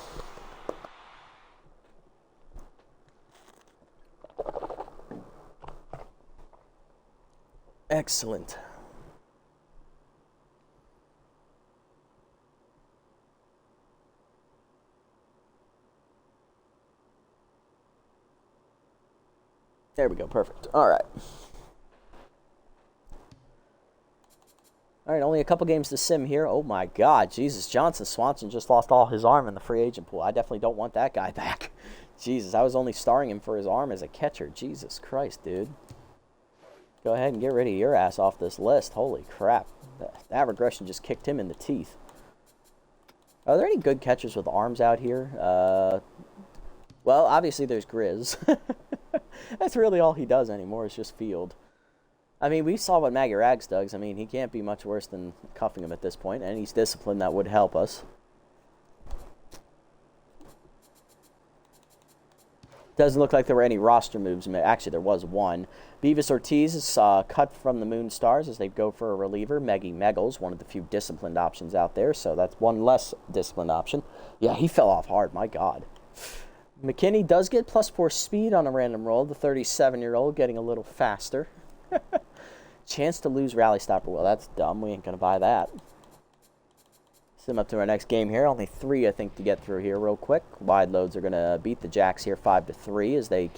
Excellent. There we go. Perfect. All right. All right, only a couple games to sim here. Oh, my God. Jesus, Johnson Swanson just lost all his arm in the free agent pool. I definitely don't want that guy back. Jesus, I was only starring him for his arm as a catcher. Jesus Christ, dude. Go ahead and get rid of your ass off this list. Holy crap. That regression just kicked him in the teeth. Are there any good catchers with arms out here? Well, obviously there's Grizz. That's really all he does anymore is just field. I mean, we saw what Maggie Rags does. I mean, he can't be much worse than cuffing him at this point, and he's disciplined. That would help us. Doesn't look like there were any roster moves. Actually, there was one. Beavis Ortiz is cut from the Moon Stars as they go for a reliever. Meggie Meggles, one of the few disciplined options out there, so that's one less disciplined option. Yeah, he fell off hard. My God. McKinney does get +4 speed on a random roll. The 37-year-old getting a little faster. Chance to lose rally stopper. Well, that's dumb. We ain't going to buy that. Sim up to our next game here. Only 3, I think, to get through here real quick. Wide loads are going to beat the Jacks here 5-3 as they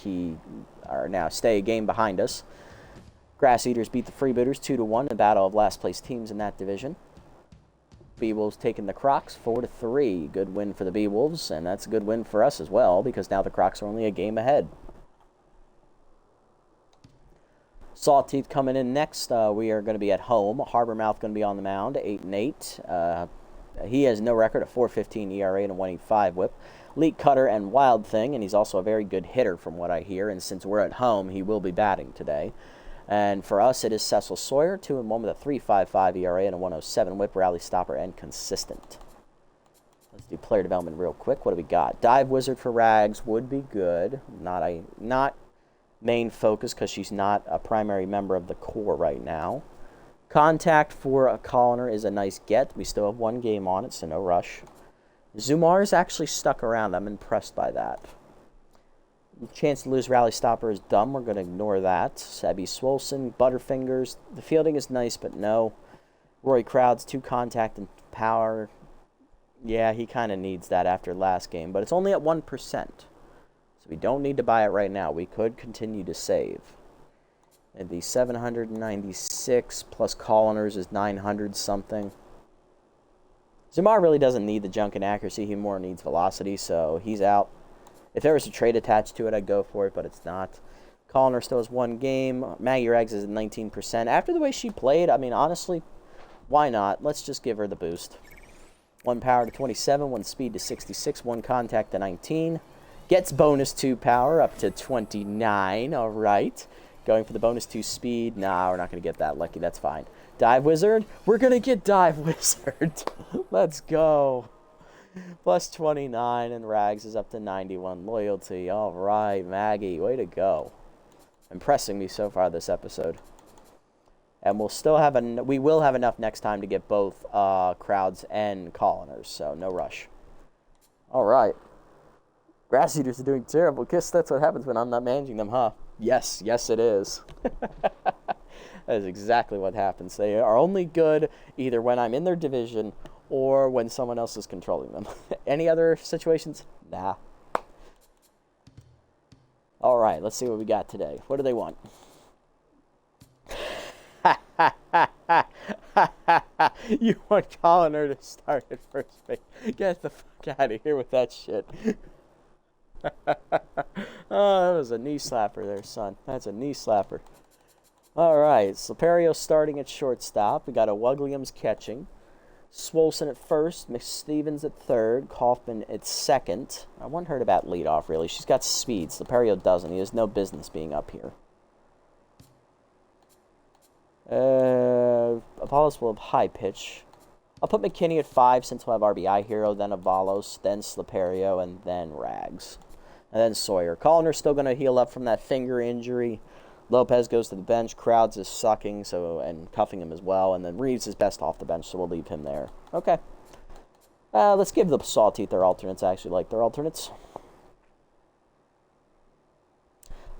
are now stay a game behind us. Grass Eaters beat the Freebooters 2-1 in the battle of last place teams in that division. Bee-Wolves taking the Crocs 4-3. Good win for the Bee-Wolves, and that's a good win for us as well because now the Crocs are only a game ahead. Sawteeth coming in next. We are going to be at home. Harbormouth going to be on the mound, 8-8. He has no record, a 4.15 ERA and a 1.85 WHIP. Elite cutter and Wild Thing, and he's also a very good hitter from what I hear. And since we're at home, he will be batting today. And for us, it is Cecil Sawyer, 2-1 with a 3.55 ERA and a 1.07 WHIP, rally stopper, and consistent. Let's do player development real quick. What do we got? Dive Wizard for Rags would be good. Not main focus because she's not a primary member of the core right now. Contact for a Colliner is a nice get. We still have 1 game on it, so no rush. Zumar's actually stuck around. I'm impressed by that. Chance to lose rally stopper is dumb. We're going to ignore that. Sebby Swolson, Butterfingers. The fielding is nice, but no. Roy Crowds, 2 contact and power. Yeah, he kind of needs that after last game, but it's only at 1%. So we don't need to buy it right now. We could continue to save. And the 796 plus Colliners is 900 something. Zumar really doesn't need the junk and accuracy. He more needs velocity, so he's out. If there was a trade attached to it, I'd go for it, but it's not. Colliner still has 1 game. Maggie Rags is at 19%. After the way she played, I mean, honestly, why not? Let's just give her the boost. 1 power to 27, 1 speed to 66, 1 contact to 19. Gets bonus 2 power up to 29. All right. Going for the bonus 2 speed. Nah, we're not going to get that lucky. That's fine. Dive Wizard. We're going to get Dive Wizard. Let's go. Plus 29, and Rags is up to 91. Loyalty. All right, Maggie. Way to go. Impressing me so far this episode. And we will have enough next time to get both Crowds and Colliners, so no rush. All right. Grass Eaters are doing terrible. Guess that's what happens when I'm not managing them, huh? Yes, it is. That is exactly what happens. They are only good either when I'm in their division or when someone else is controlling them. Any other situations? Nah. All right, let's see what we got today. What do they want? You want Colliner to start at first base. Get the fuck out of here with that shit. Oh, that was a knee slapper there, son. That's a knee slapper. All right, Slaperio starting at shortstop. We got a Wugliams catching. Swolson at first, McStevens at third, Kaufman at second. I want her to bat leadoff, really. She's got speed. Slaperio doesn't. He has no business being up here. Apollos will have high pitch. I'll put McKinney at 5 since we'll have RBI Hero, then Avalos, then Slaperio, and then Rags. And then Sawyer. Colliner's still going to heal up from that finger injury. Lopez goes to the bench. Crowds is sucking and cuffing him as well. And then Reeves is best off the bench, so we'll leave him there. Okay. Let's give the Sawteeth their alternates. I actually like their alternates.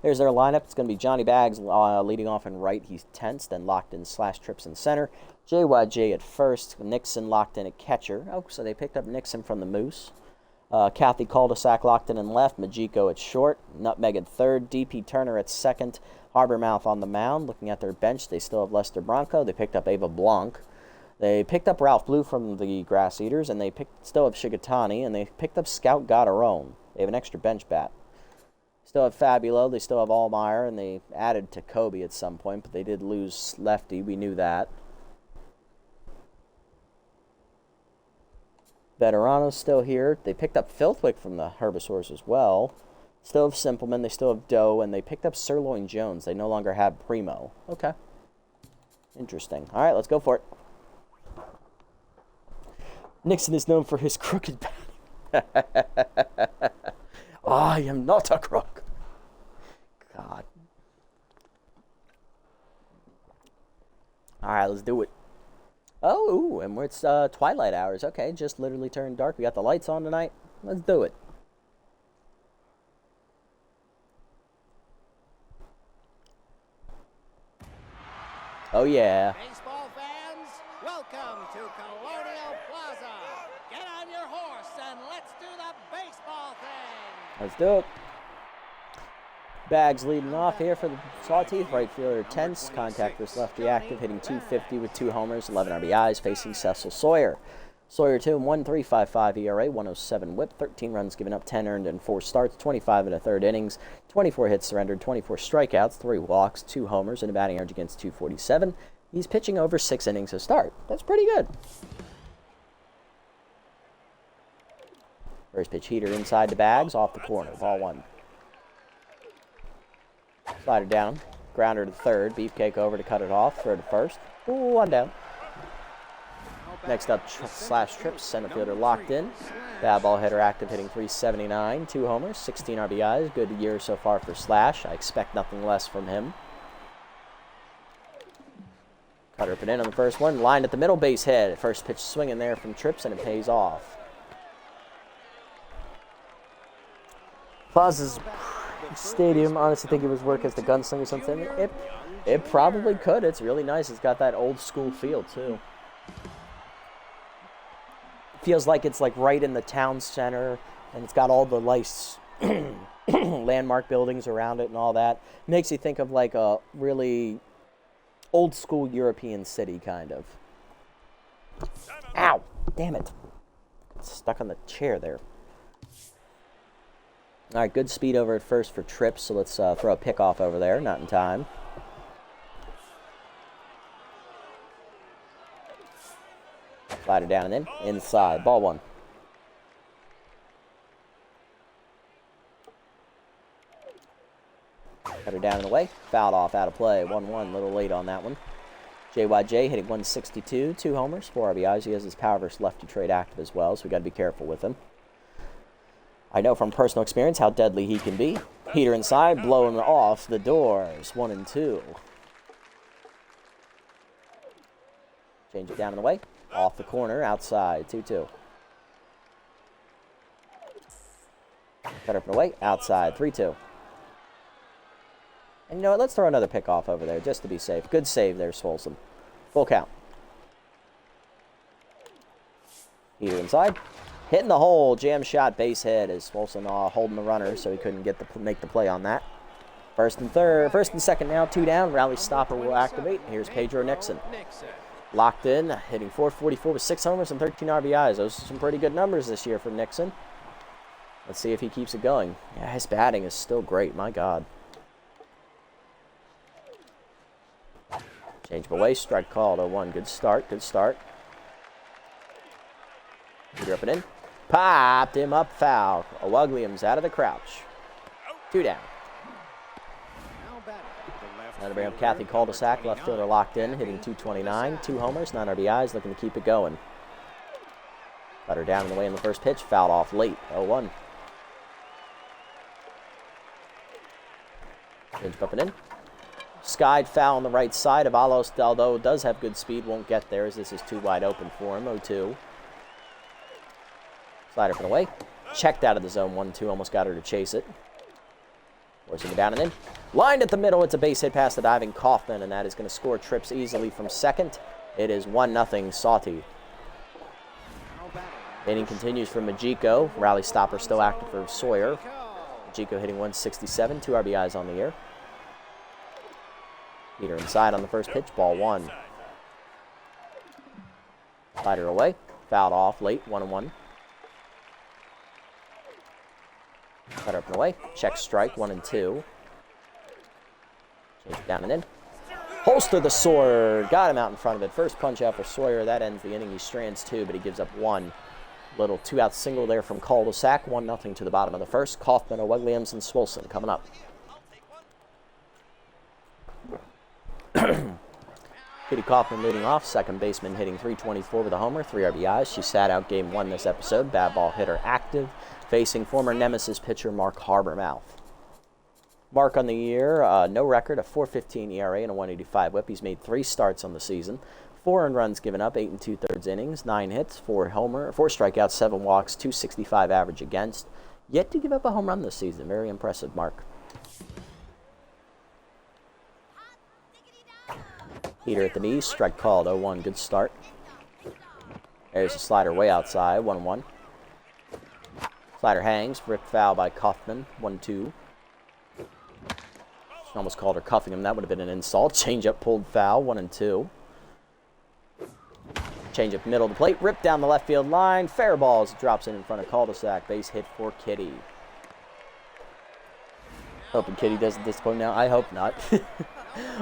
There's their lineup. It's going to be Johnny Bags leading off in right. He's tense, then locked in / trips in center. JYJ at first. Nixon locked in at catcher. Oh, so they picked up Nixon from the Moose. Kathy Cul-de-sac locked in left. Majiko at short. Nutmeg at third. DP Turner at second. Harbormouth on the mound. Looking at their bench, they still have Lester Bronco. They picked up Ava Blanc. They picked up Ralph Blue from the Grass Eaters, and they still have Shigatani, and they picked up Scout Godaron. They have an extra bench bat. Still have Fabulo. They still have Allmeyer, and they added to Kobe at some point, but they did lose Lefty. We knew that. Veterano's still here. They picked up Filthwick from the Herbisaurs as well. Still have Simpleman. They still have Doe, and they picked up Sirloin Jones. They no longer have Primo. Okay. Interesting. All right, let's go for it. Nixon is known for his crooked batting. I am not a crook. God. All right, let's do it. Oh, and it's twilight hours. Okay, just literally turned dark. We got the lights on tonight. Let's do it. Oh, yeah. Baseball fans, welcome to Colonial Plaza. Get on your horse and let's do the baseball thing. Let's do it. Bags leading off here for the Sawteeth. Right fielder tense. Contact versus lefty active. Hitting .250 with 2 homers, 11 RBIs. Facing Cecil Sawyer. Sawyer 2-1, 3.55 ERA, 107 WHIP, 13 runs given up, 10 earned in 4 starts, 25 1/3 innings, 24 hits surrendered, 24 strikeouts, 3 walks, 2 homers, and a batting average against .247. He's pitching over 6 innings a start. That's pretty good. First pitch heater inside the bags, off the corner, ball 1. Slider down, grounder to third, Beefcake over to cut it off, throw to first. Ooh, 1 down. Next up, Slash trips, center fielder locked in. Bad ball hitter active, hitting .379, 2 homers, 16 RBIs. Good year so far for Slash. I expect nothing less from him. Cutter up and in on the first one, lined at the middle, base hit. First pitch swinging there from Trips, and it pays off. Plaza's stadium, honestly think it was work as the gunslinger or something. It probably could. It's really nice. It's got that old school feel too. Feels like it's like right in the town center, and it's got all the nice landmark buildings around it and all that. Makes you think of like a really old school European city kind of. Ow! Damn it. Stuck on the chair there. All right, good speed over at first for Trips, so let's throw a pickoff over there. Not in time. Slider down and in. Inside. Ball 1. Cutter down and away. Fouled off, out of play. 1-1. A little late on that one. JYJ hitting .162. 2 homers, 4 RBIs. He has his power versus lefty trade active as well, so we got to be careful with him. I know from personal experience how deadly he can be. Heater inside, blowing off the doors. 1 and 2. Change it down and away. Off the corner, outside, 2-2. Cut up and away, outside, 3-2. And you know what, let's throw another pickoff over there, just to be safe. Good save there, Swolson. Full count. Heater inside. Hitting the hole, jam shot, base hit as Swolson holding the runner, so he couldn't make the play on that. First and second now, 2 down. Rally stopper will activate. Here's Pedro Nixon. Locked in, hitting .444 with 6 homers and 13 RBIs. Those are some pretty good numbers this year for Nixon. Let's see if he keeps it going. Yeah, his batting is still great, my God. Change of away, strike called, 0-1. Good start, good start. Heater up and in. Popped him up, foul. Williams out of the crouch. 2 down. Now to bring up Kathy cul-de-sac, left fielder locked in, hitting .229, 2 homers, 9 RBIs, looking to keep it going. Cutter down and away in the first pitch, fouled off late, 0-1. Change up and in. Skied foul on the right side. Avalos, although does have good speed, won't get there as this is too wide open for him, 0-2. Slider up and away. Checked out of the zone, 1-2, almost got her to chase it. Forcing it down and in. Lined at the middle, it's a base hit past the diving Kaufman, and that is going to score Trips easily from second. It is 1-0 Sawteeth. Inning continues for Majiko. Rally stopper still active for Sawyer. Majiko hitting .167, 2 RBIs on the year. Heater inside on the first pitch, ball 1. Slider away, fouled off late, 1-1. Cutter up and away, check strike, 1-2. Change it down and in. Holster the sword, got him out in front of it. First punch out for Sawyer, that ends the inning. He strands 2, but he gives up 1. Little 2-out single there from cul-de-sac, 1-0 to the bottom of the first. Kaufman, Williams, and Swolson coming up. Kitty Kaufman leading off, second baseman hitting .324 with a homer, 3 RBIs. She sat out game 1 this episode. Bad ball hitter active, facing former nemesis pitcher Mark Harbormouth. Mark on the year, no record, a .415 ERA and a .185 whip. He's made 3 starts on the season. 4 earned runs given up, 8 2/3 innings, 9 hits, 4 strikeouts, 7 walks, .265 average against. Yet to give up a home run this season. Very impressive, Mark. Heater at the knees, strike called, 0-1, good start. There's a slider way outside, 1-1. Slider hangs, ripped foul by Kaufman, 1-2. Almost called her cuffing him, that would have been an insult. Change-up pulled foul, 1-2. Change-up middle of the plate, ripped down the left field line, fair balls, drops in front of cul-de-sac, base hit for Kitty. Hoping Kitty doesn't disappoint now, I hope not.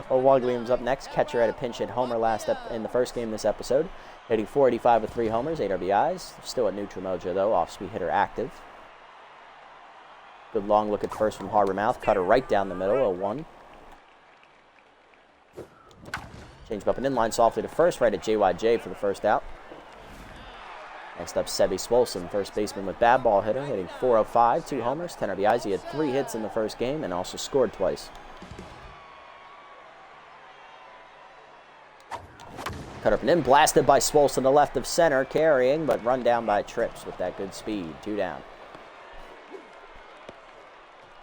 Williams up next, catcher at a pinch hit homer last in the first game this episode. Hitting .485 with 3 homers, 8 RBIs. Still at neutral mojo, though. Off-speed hitter active. Good long look at first from Harbormouth. Cutter right down the middle, 0-1. Change up an inline softly to first, right at JYJ for the first out. Next up, Sebby Swolson, first baseman with bad ball hitter, hitting .405, 2 homers, 10 RBIs. He had 3 hits in the first game and also scored twice. Cut up and in, blasted by Swolson to left of center, carrying, but run down by Trips with that good speed. 2 down.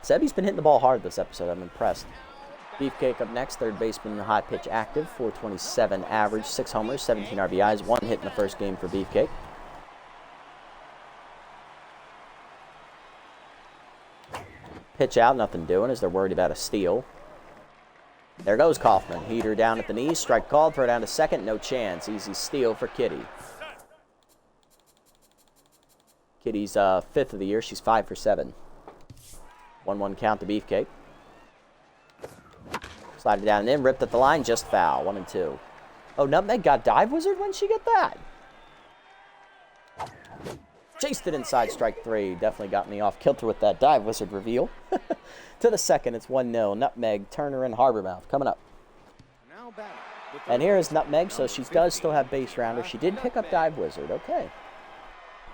Sebby's been hitting the ball hard this episode. I'm impressed. Beefcake up next, third baseman, high pitch active, .427 average, 6 homers, 17 RBIs, 1 hit in the first game for Beefcake. Pitch out, nothing doing as they're worried about a steal. There goes Kaufman. Heater down at the knees, strike called, throw down to second, no chance. Easy steal for Kitty. Kitty's 5th of the year, she's 5 for 7. 1-1 count to Beefcake. Slided down and in, ripped at the line, just foul. 1-2. Oh, Nutmeg got Dive Wizard? When'd she get that? Chased it inside, strike 3. Definitely got me off kilter with that Dive Wizard reveal. To the second, it's 1-0. Nutmeg, Turner, and Harbormouth coming up. And here is Nutmeg, so she does still have base rounder. She did pick up Dive Wizard. Okay.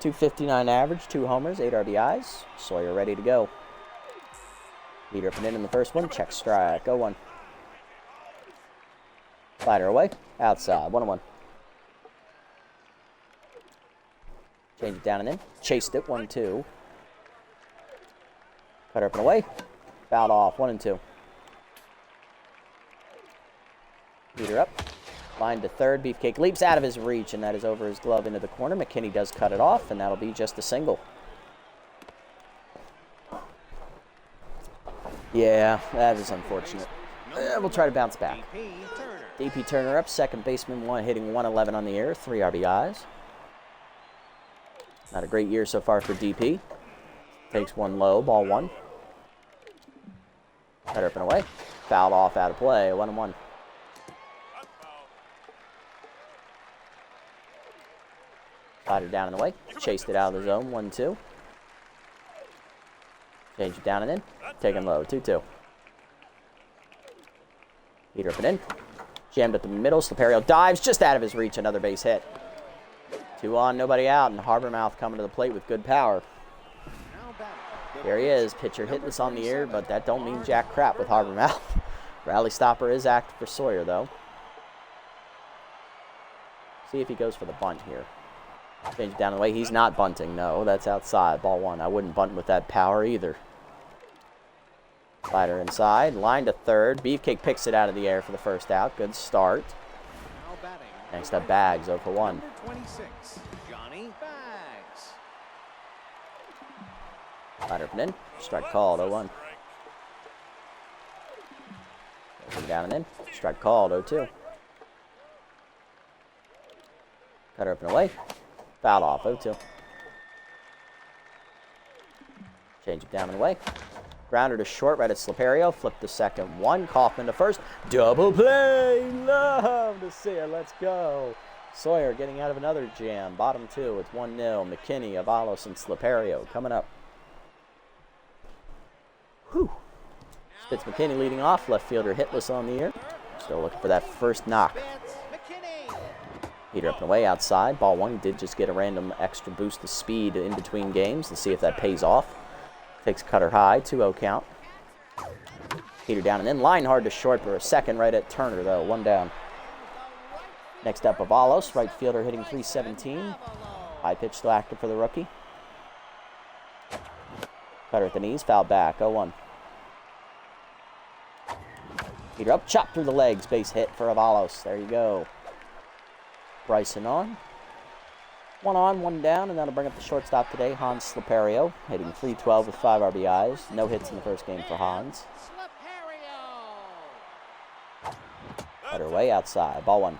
.259 average, 2 homers, 8 RBIs. Sawyer ready to go. Leader up and in the first one. Check strike. 0-1. Slider away. Outside. 1-1. Change it down and in. Chased it. 1-2. Cutter up and away. Fouled off. 1-2. Leader up. Line to third. Beefcake leaps out of his reach, and that is over his glove into the corner. McKinney does cut it off, and that'll be just a single. Yeah, that is unfortunate. We'll try to bounce back. DP Turner up, second baseman, hitting .111 on the air, 3 RBIs. Not a great year so far for DP. Takes one low, ball 1. Cutter up and away. Fouled off, out of play, 1-1. Slider down and away. Chased it out of the zone, 1-2. Change it down and in. Taking low, 2-2. Heater up and in. Jammed at the middle. Slaperio dives just out of his reach. Another base hit. 2 on, nobody out. And Harbormouth coming to the plate with good power. There he is. Pitcher hitless on the air, but that don't mean jack crap with Harbormouth. Rally stopper is active for Sawyer, though. See if he goes for the bunt here. Change it down the way. He's not bunting. No, that's outside. Ball 1. I wouldn't bunt with that power either. Slider inside. Line to third. Beefcake picks it out of the air for the first out. Good start. Next up, Bags, 0 for 1. Johnny Bags. Slider up and in. Strike called, 0-1. Down and in. Strike called, 0-2. Cutter up and away. Foul off, 0-2. Change it down and away. Grounder to short, right at Slaperio. Flip to second, 1. Kaufman to first. Double play. Love to see it. Let's go. Sawyer getting out of another jam. Bottom 2. It's 1-0. McKinney, Avalos, and Slaperio coming up. Whew. Spitz McKinney leading off. Left fielder hitless on the air. Still looking for that first knock. Heater up and away outside. Ball 1. He did just get a random extra boost of speed in between games to see if that pays off. Takes cutter high, 2-0 count. Heater down and in. Line hard to short for a second, right at Turner, though. 1 down. Next up, Avalos, right fielder hitting .317. High pitch still active for the rookie. Cutter at the knees, foul back, 0-1. Heater up, chop through the legs, base hit for Avalos. There you go. Bryson on. 1 on, 1 down, and that'll bring up the shortstop today, Hans Slaperio, hitting .312 with 5 RBIs. No hits in the first game for Hans. Better way outside, ball 1.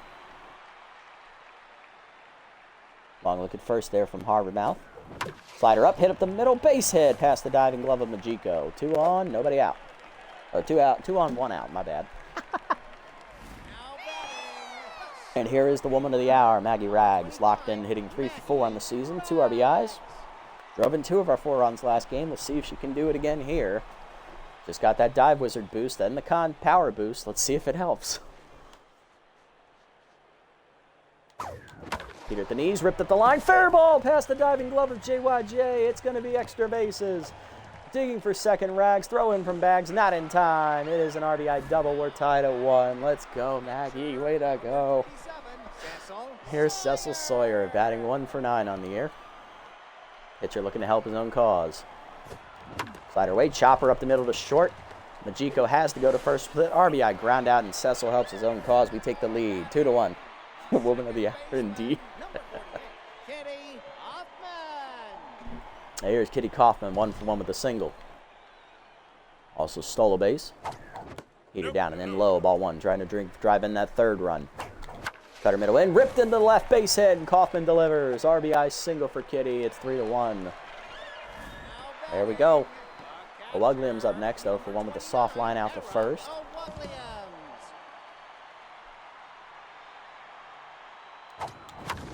Long look at first there from Harbormouth. Slider up, hit up the middle, base hit past the diving glove of Majiko. 2 on, nobody out. Or 2 out, 2 on, 1 out, my bad. And here is the woman of the hour, Maggie Rags, locked in, hitting 3 for 4 on the season, 2 RBIs. Drove in 2 of our 4 runs last game. Let's see if she can do it again here. Just got that dive wizard boost, then the con power boost. Let's see if it helps. Peter at the knees, ripped at the line, fair ball past the diving glove of JYJ. It's going to be extra bases. Digging for second, Rags, throw in from Bags, not in time. It is an RBI double. We're tied at 1. Let's go, Maggie. Way to go. Here's Cecil Sawyer batting 1 for 9 on the year. Pitcher looking to help his own cause. Slider away, chopper up the middle to short. Majiko has to go to first with RBI ground out, and Cecil helps his own cause. We take the lead, 2-1. Woman of the hour, indeed. Kitty Hoffman. Here's Kitty Kaufman, 1 for 1 with a single. Also stole a base. Heater down and then low, ball 1, trying to drive in that third run. Cutter middle in, ripped into the left base head, and Kaufman delivers. RBI single for Kitty. It's 3-1. There we go. Williams up next, though, for 1 with a soft line out to first.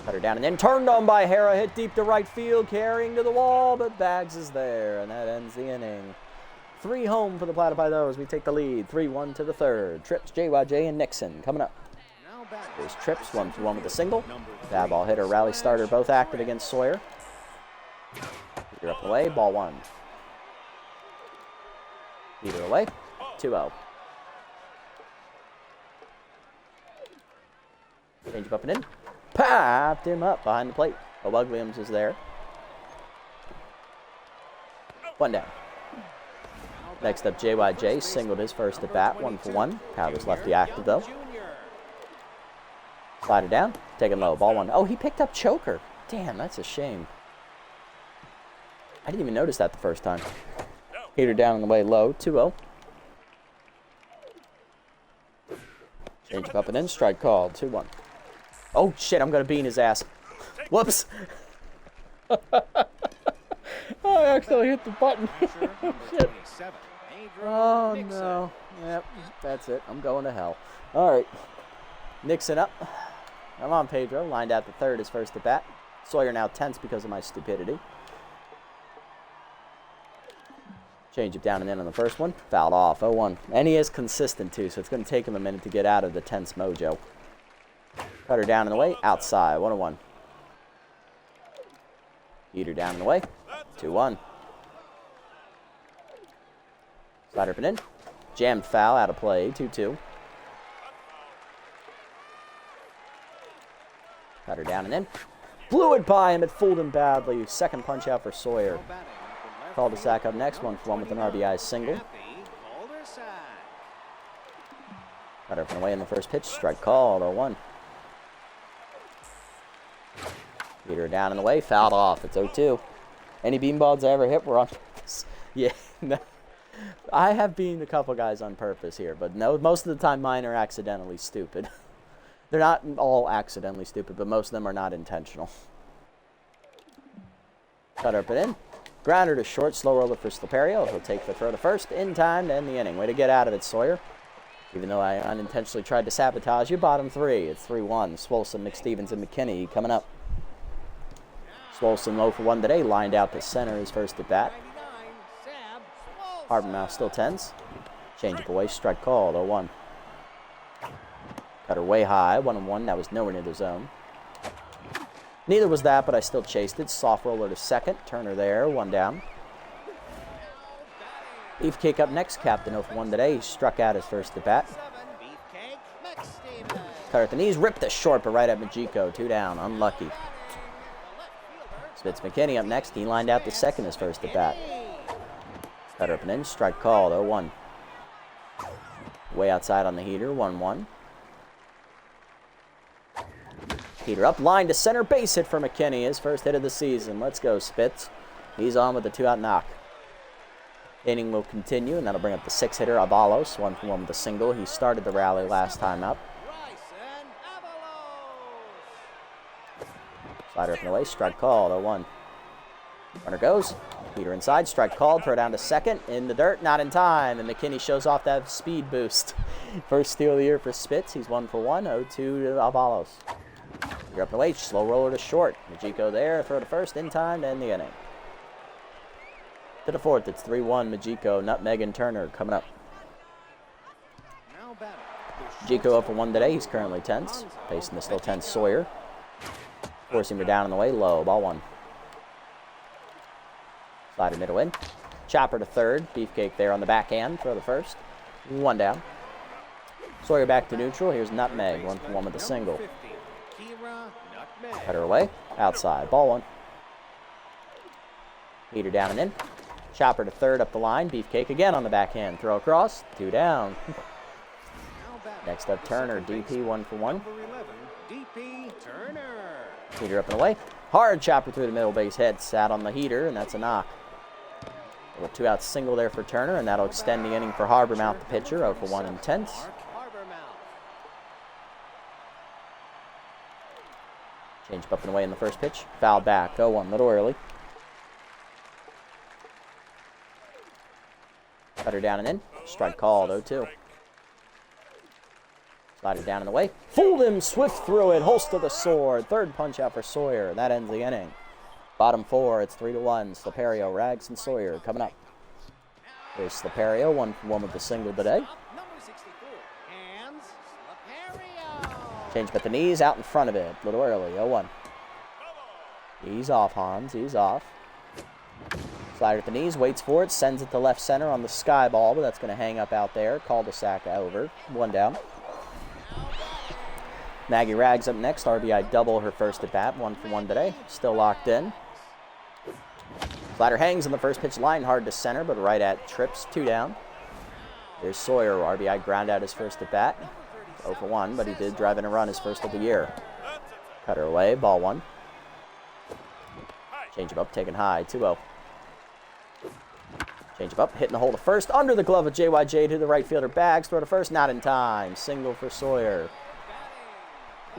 Cutter down and then turned on by Hera, hit deep to right field, carrying to the wall, but Bags is there, and that ends the inning. 3 home for the Platypi those. We take the lead, 3-1 to the third. Trips, JYJ, and Nixon coming up. There's Trips, 1 for 1 with a single. Bad ball hitter, rally starter, both active against Sawyer. Peter up and away, ball 1. Peter away, 2-0. Change up and in. Popped him up behind the plate. Williams is there. 1 down. Next up, JYJ singled his first at bat, 1 for 1. Powder's lefty active though. Slider down, taking low, ball 1. Oh, he picked up choker. Damn, that's a shame. I didn't even notice that the first time. Heater down on the way low, 2-0. Change up and in, strike called, 2-1. Oh, shit, I'm going to bean his ass. Whoops. Oh, I accidentally hit the button. Shit. Oh, no. Yep, that's it. I'm going to hell. All right. Nixon up. Come on, Pedro. Lined out to third, his first at bat. Sawyer now tense because of my stupidity. Change it down and in on the first one. Fouled off, 0-1. And he is consistent, too, so it's going to take him a minute to get out of the tense mojo. Cutter down and away, outside, 1-1. Heater down and away, 2-1. Slider up and in. Jammed foul, out of play, 2-2. Cutter down and in. Blew it by him, it fooled him badly. Second punch out for Sawyer. Called to sack up next, 1 for 1 with an RBI single. Cutter up and away in the first pitch, strike called, 0-1. Peter down in the way, fouled off. It's 0-2. Any beanballs I ever hit were on purpose. Yeah, no. I have beaned a couple guys on purpose here, but no, most of the time mine are accidentally stupid. They're not all accidentally stupid, but most of them are not intentional. Cut up and in. Grounder to short, slow roller for Slaperio. He'll take the throw to first in time to end the inning. Way to get out of it, Sawyer. Even though I unintentionally tried to sabotage you, bottom 3. It's 3-1. Swolson, McStevens, and McKinney coming up. Swolson low for 1 today, lined out to center his first at bat. Hartmouth still tense. Change up away, strike called, 0-1. Got her way high, 1-1. That was nowhere near the zone. Neither was that, but I still chased it. Soft roller to second. Turner there, 1 down. Beefcake up next, captain 0 for 1 today. He struck out his first at bat. Cutter at the knees, ripped the short, but right at Majiko. 2 down, unlucky. Spitz McKinney up next. He lined out the second his first at bat. Cutter up and in, strike called, 0-1. Way outside on the heater, 1-1. Heater up, line to center, base hit for McKinney. His first hit of the season. Let's go, Spitz. He's on with a 2-out knock. Inning will continue, and that'll bring up the 6-hitter, Avalos. 1 for 1 with a single. He started the rally last time up. Slider up and away, strike called, 0-1. Runner goes. Heater inside, strike called, throw down to second, in the dirt, not in time, and McKinney shows off that speed boost. First steal of the year for Spitz, he's 1 for 1, 0-2 to Avalos. You're up and away, slow roller to short. Majiko there, throw to first, in time to end the inning. To the fourth, it's 3-1, Majiko, Nutmeg, and Turner coming up. Majiko 0 for 1 today, he's currently tense, facing the still tense Sawyer. Forcing her down on the way, low, ball 1. Slider middle in. Chopper to third. Beefcake there on the backhand. Throw to first. 1 down. Sawyer back to neutral. Here's Nutmeg. 1 for 1 with a single. Cut her away. Outside. Ball 1. Heater down and in. Chopper to third up the line. Beefcake again on the backhand. Throw across. 2 down. Next up, Turner. DP 1 for 1. Heater up and away. Hard chopper through the middle base head. Sat on the heater, and that's a knock. A 2-out single there for Turner, and that'll extend the inning for Harbormouth, the pitcher. 0 for 1 and tense. Change up and away in the first pitch. Foul back. 0-1, little early. Cutter down and in. Strike called. 0-2. Slider down and away. Fooled him. Swift through it. Holst to the sword. Third punch out for Sawyer. That ends the inning. Bottom 4, it's 3-1. Slaperio, Rags, and Sawyer coming up. Here's Slaperio, 1 for 1 with the single today. Change at the knees, out in front of it. A little early, 0-1. He's off, Hans. He's off. Slider at the knees, waits for it, sends it to left center on the sky ball, but that's going to hang up out there. Cul-de-sac over. 1 down. Maggie Rags up next. RBI double her first at bat. 1 for 1 today. Still locked in. Slider hangs on the first pitch line, hard to center, but right at trips. 2 down. Here's Sawyer. RBI ground out his first at bat. 0 for 1, but he did drive in a run his first of the year. Cutter away. Ball 1. Change him up, taken high. 2-0. Change him up, hitting the hole to first. Under the glove of JYJ to the right fielder. Bags, throw to first, not in time. Single for Sawyer.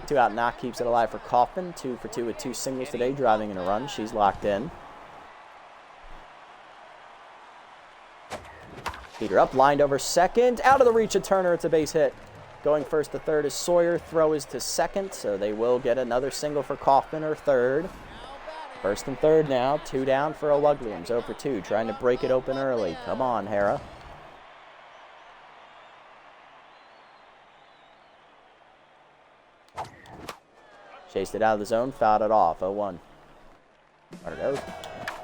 2-out knock keeps it alive for Kaufman. 2 for 2 with 2 singles today, driving in a run. She's locked in. Heater up, lined over second. Out of the reach of Turner, it's a base hit. Going first to third is Sawyer. Throw is to second, so they will get another single for Kaufman or third. First and third now. 2 down for O'Wugliams. 0 for 2, trying to break it open early. Come on, Hera. Chased it out of the zone, fouled it off. 0-1. Runner goes.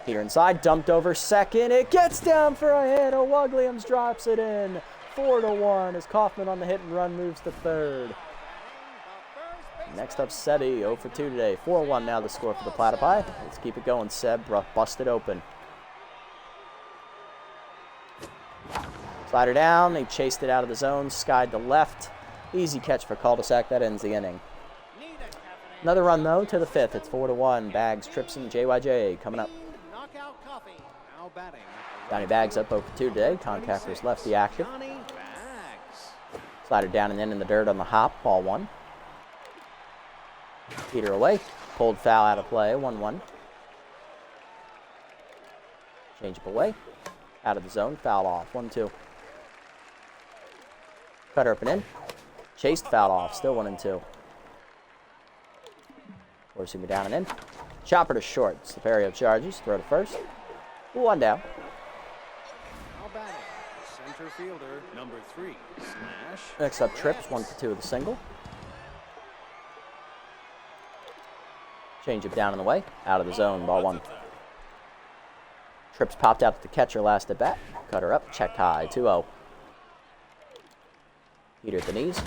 Heater inside, dumped over second. It gets down for a hit. O'Wugliams drops it in. 4-1 as Kaufman on the hit and run moves to third. Next up, Sebi, 0 for 2 today. 4-1 now the score for the Platypi. Let's keep it going, Seb. Busted open. Slider down. They chased it out of the zone. Skied to left. Easy catch for cul-de-sac. That ends the inning. Another run, though, to the 5th. It's 4-1. Bags, Trips, and JYJ coming up. Johnny Bags up 0 for 2 today. Contact lefty active. Slider down and in the dirt on the hop. Ball 1. Heater away. Pulled foul out of play. 1-1. Change up away. Out of the zone. Foul off. 1-2. Cutter up and in. Chased, foul off. Still 1-2. Forcing me down and in. Chopper to short. Slaperio charges. Throw to first. 1 down. Center fielder, number 3. Smash. Next up, Trips. 1 for 2 with a single. Change it down in the way. Out of the zone. Ball 1. Trips popped out to the catcher last at bat. Cutter up. Checked high. 2-0. Heater at the knees.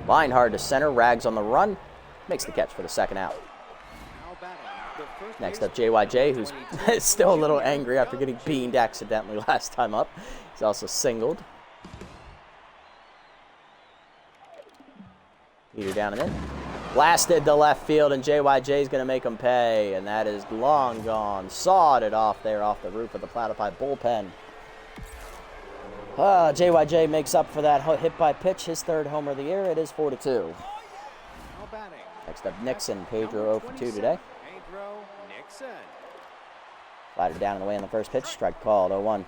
Line hard to center. Rags on the run. Makes the catch for the second out. Next up, JYJ, who's still a little angry after getting beamed accidentally last time up. He's also singled. Heater down and in. Blasted to left field, and JYJ is going to make him pay, and that is long gone. Sawed it off there off the roof of the Platypi bullpen. JYJ makes up for that hit by pitch, his 3rd homer of the year. It is 4-2. Next up, Nixon. Pedro 0 for 2 today. Slider down and away on the first pitch. Strike called, 0-1.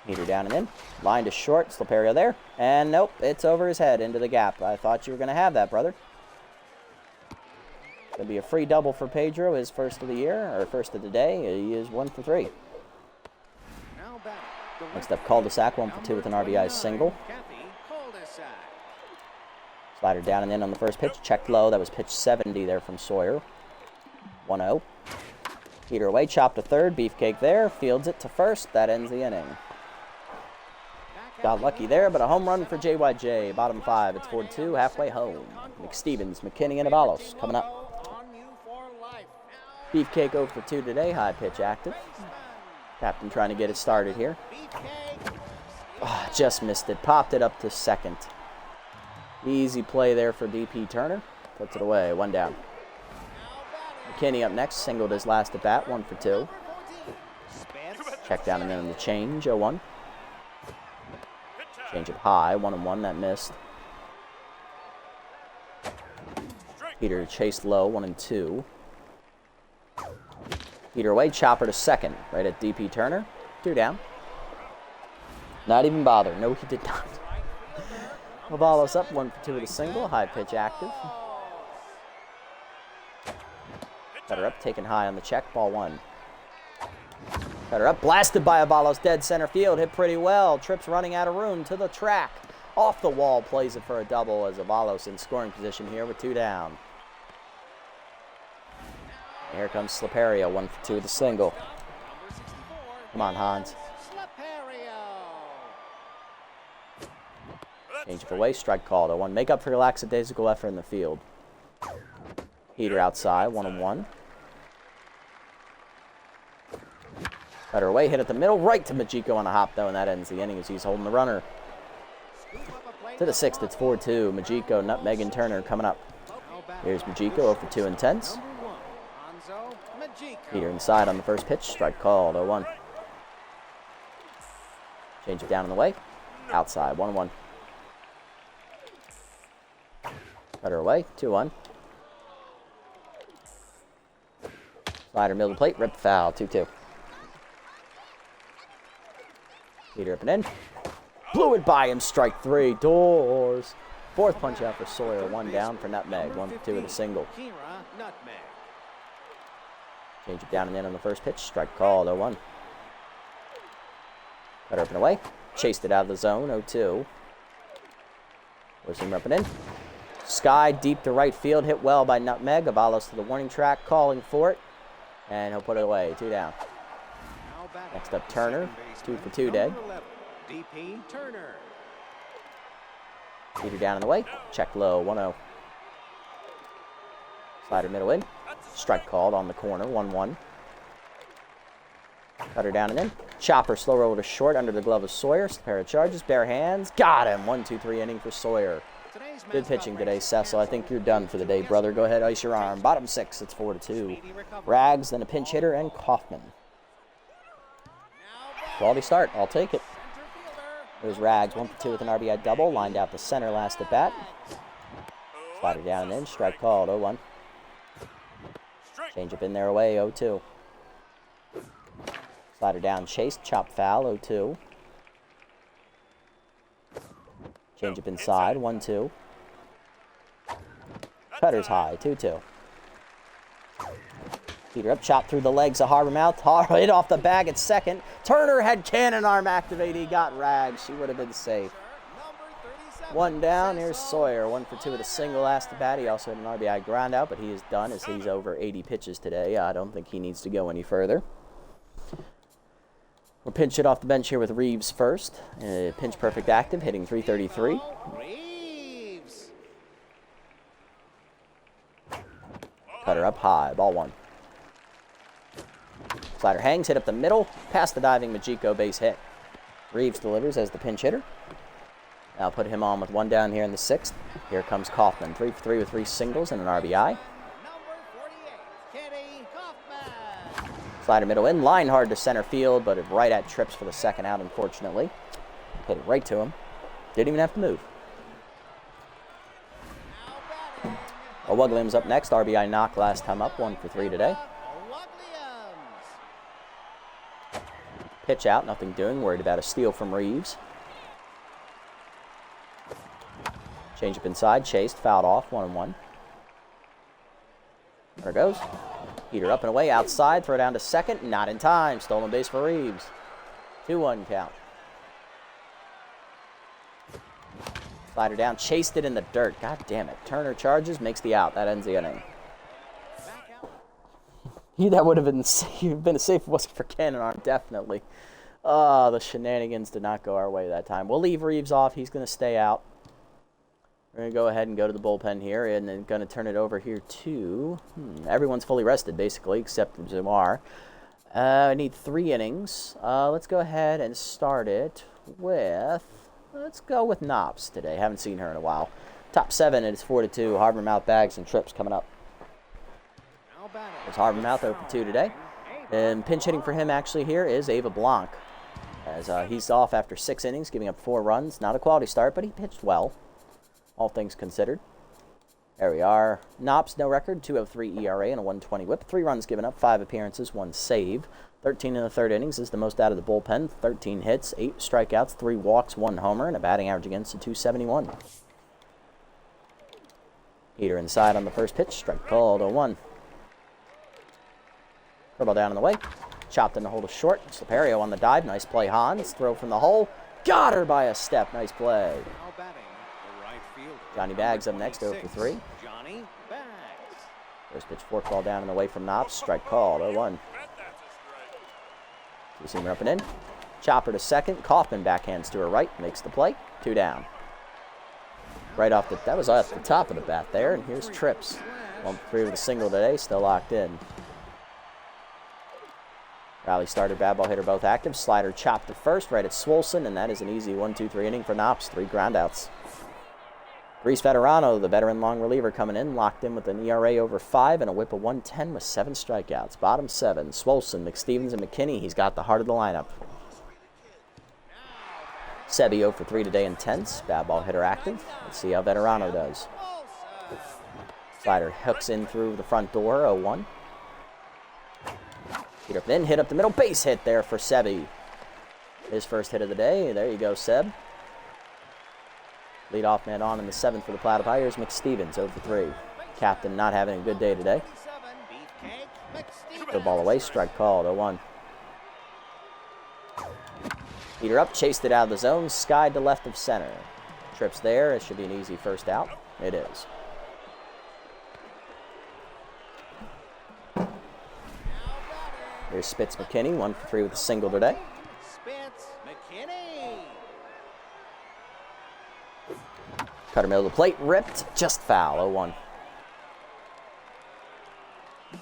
Heater down and in. Line to short. Sliperio there. And nope, it's over his head into the gap. I thought you were going to have that, brother. Going to be a free double for Pedro, his first of the year, or first of the day. He is 1 for 3. Next up, cul-de-sac, 1 for 2 with an RBI single. Slider down and in on the first pitch. Checked low. That was pitch 70 there from Sawyer. 1-0. Heater away, chopped to third. Beefcake there. Fields it to first. That ends the inning. Got lucky there, but a home run for JYJ. Bottom 5. It's 4-2, halfway home. McStevens, McKinney, and Avalos coming up. Beefcake 0 for 2 today. High pitch active. Captain trying to get it started here. Oh, just missed it. Popped it up to second. Easy play there for DP Turner. Puts it away. 1 down. McKinney up next. Singled his last at bat. 1 for 2. Check down and then on the change. 0-1. Change it high. 1-1. That missed. Heater chased low. 1-2. Heater away. Chopper to second. Right at DP Turner. 2 down. Not even bother. No, he did not. Avalos up, 1 for 2 with a single. High pitch active. Cutter up, taken high on the check. Ball 1. Cutter up, blasted by Avalos. Dead center field. Hit pretty well. Trips running out of room to the track. Off the wall, plays it for a double as Avalos in scoring position here with 2 down. Here comes Sliperio, 1 for 2 with a single. Come on, Hans. Change it away, strike called. 0-1. Make up for your lackadaisical effort in the field. Heater outside, 1-1. Cutter away, hit at the middle, right to Majiko on a hop, though, and that ends the inning as he's holding the runner. To the 6th, it's 4-2. Majiko, Nutmeg, and Turner coming up. Here's Majiko, 0 for 2 intense. Heater inside on the first pitch, strike called, 0-1. Change it down in the way, outside, 1-1. Cutter away, 2-1. Slider middle plate, ripped foul, 2-2. Heater up and in. Blew it by him, strike 3, doors. 4th punch out for Sawyer, 1 down for Nutmeg, 1 for 2 with a single. Change it down and in on the first pitch, strike called, 0-1. Cutter up and away, chased it out of the zone, 0-2. Was him up and in. Sky deep to right field, hit well by Nutmeg. Avalos to the warning track, calling for it. And he'll put it away, 2 down. Next up, Turner, 2 for 2 day. DP Turner. Heater down in the way, check low, 1-0. Slider middle in, strike called on the corner, 1-1. Cutter down and in. Chopper slow roll to short under the glove of Sawyer. Pair of charges, bare hands, got him. 1-2-3 inning for Sawyer. Good pitching today, Cecil. I think you're done for the day, brother. Go ahead, ice your arm. Bottom 6, it's 4-2. Rags, then a pinch hitter, and Kaufman. Quality start. I'll take it. There's Rags, 1 for 2 with an RBI double. Lined out the center last at bat. Slider down and in. Strike called, 0-1. Change up in there away, 0-2. Slider down, chased, chop foul, 0-2. Change up inside, 1-2. Cutter's high, 2-2. Heater up, chop through the legs of Harbormouth. Hit off the bag at second. Turner had cannon arm activated. He got Rags. She would have been safe. 1 down. Here's Sawyer, 1 for 2 with a single last at bat. He also had an RBI ground out, but he is done as he's over 80 pitches today. I don't think he needs to go any further. We'll pinch it off the bench here with Reeves first. Pinch perfect active, hitting .333. Reeves. Cutter up high, ball 1. Slider hangs, hit up the middle, past the diving Majiko, base hit. Reeves delivers as the pinch hitter. Now put him on with 1 down here in the 6th. Here comes Kaufman, 3 for 3 with 3 singles and an RBI. Slider middle in, line hard to center field, but right at trips for the second out, unfortunately. Hit it right to him. Didn't even have to move. Williams up next. RBI knock last time up, 1 for 3 today. Pitch out, nothing doing. Worried about a steal from Reeves. Change up inside, chased, fouled off, 1-1. There it goes. Heater up and away, outside, throw down to second, not in time. Stolen base for Reeves. 2-1 count. Slider down, chased it in the dirt. God damn it. Turner charges, makes the out. That ends the inning. That would have been a safe if it wasn't for cannon arm, definitely. The shenanigans did not go our way that time. We'll leave Reeves off. He's going to stay out. We're going to go ahead and go to the bullpen here, and then going to turn it over here to... everyone's fully rested, basically, except for Zumar. I need 3 innings. Let's go ahead and start it with... Let's go with Knops today. Haven't seen her in a while. Top 7, it's 4-2. Harbormouth, Bags, and Trips coming up. It's Harbormouth 0-2 today. And pinch hitting for him actually here is Ava Blanc. As he's off after 6 innings, giving up 4 runs. Not a quality start, but he pitched well, all things considered. There we are. Knops, no record, 2.03 ERA and a 1.20 whip. 3 runs given up, 5 appearances, 1 save. 13 in the 3rd innings is the most out of the bullpen. 13 hits, 8 strikeouts, 3 walks, 1 homer, and a batting average against a 271. Heater inside on the first pitch. Strike called, 0-1. Curveball down in the way. Chopped in the hole to short. Slaperio on the dive. Nice play, Hans. Throw from the hole. Got her by a step. Nice play. Johnny Bags up next, 0-3. First pitch forkball down and away from Knops. Strike called, 0-1. Two-seamer up and in. Chopper to second. Kaufman backhands to her right. Makes the play. 2 down. Right off the... That was off the top of the bat there. And here's Trips. 1-3 with a single today. Still locked in. Rally starter, bad ball hitter, both active. Slider chopped to first, right at Swolson, and that is an easy 1-2-3 inning for Knops. 3 groundouts. Reese Veterano, the veteran long reliever, coming in, locked in with an ERA over 5 and a whip of 110 with 7 strikeouts. Bottom 7, Swolson, McStevens, and McKinney. He's got the heart of the lineup. Sebi 0-3 today in tenths. Bad ball hitter active. Let's see how Veterano does. Slider hooks in through the front door, 0-1. Heat up in, hit up the middle, base hit there for Sebi. His first hit of the day. There you go, Seb. Leadoff man on in the 7th for the Platypi. Here's McStevens, 0-3. Captain not having a good day today. Throw ball away, strike called, 0-1. Heater up, chased it out of the zone, skied to left of center. Trips there, it should be an easy first out. It is. Here's Spitz McKinney, 1-for-3 with a single today. Spitz McKinney. Cutter middle of the plate, ripped, just foul, 0-1.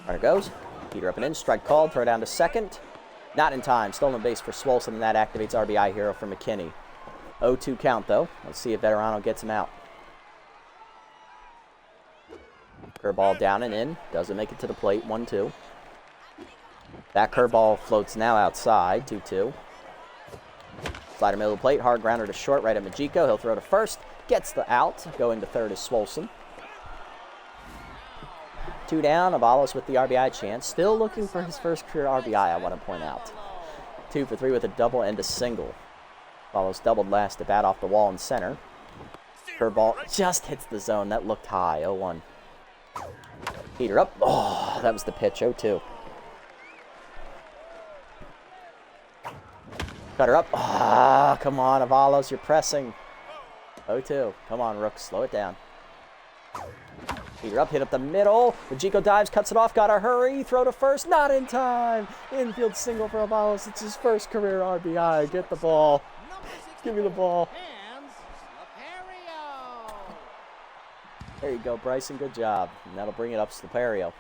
Runner goes, Heater up and in, strike called, throw down to second. Not in time, stolen base for Swolson, and that activates RBI hero for McKinney. 0-2 count though. Let's see if Veterano gets him out. Curveball down and in, doesn't make it to the plate, 1-2. That curveball floats now outside, 2-2. Slider middle of the plate, hard grounder to short, right at Majiko. He'll throw to first, gets the out. Going to third is Swolson. 2 down, Avalos with the RBI chance. Still looking for his first career RBI, I want to point out. 2-for-3 with a double and a single. Avalos doubled last to bat off the wall in center. Curveball just hits the zone. That looked high, 0-1. Heater up. Oh, that was the pitch, 0-2. Cutter up. Ah, come on, Avalos, you're pressing. 0-2. Come on, Rook, slow it down. Heater up, hit up the middle. Majiko dives, cuts it off, gotta hurry. Throw to first, not in time. Infield single for Avalos. It's his first career RBI. Get the ball. Give me the ball. There you go, Bryson. Good job. And that'll bring it up to Slaperio.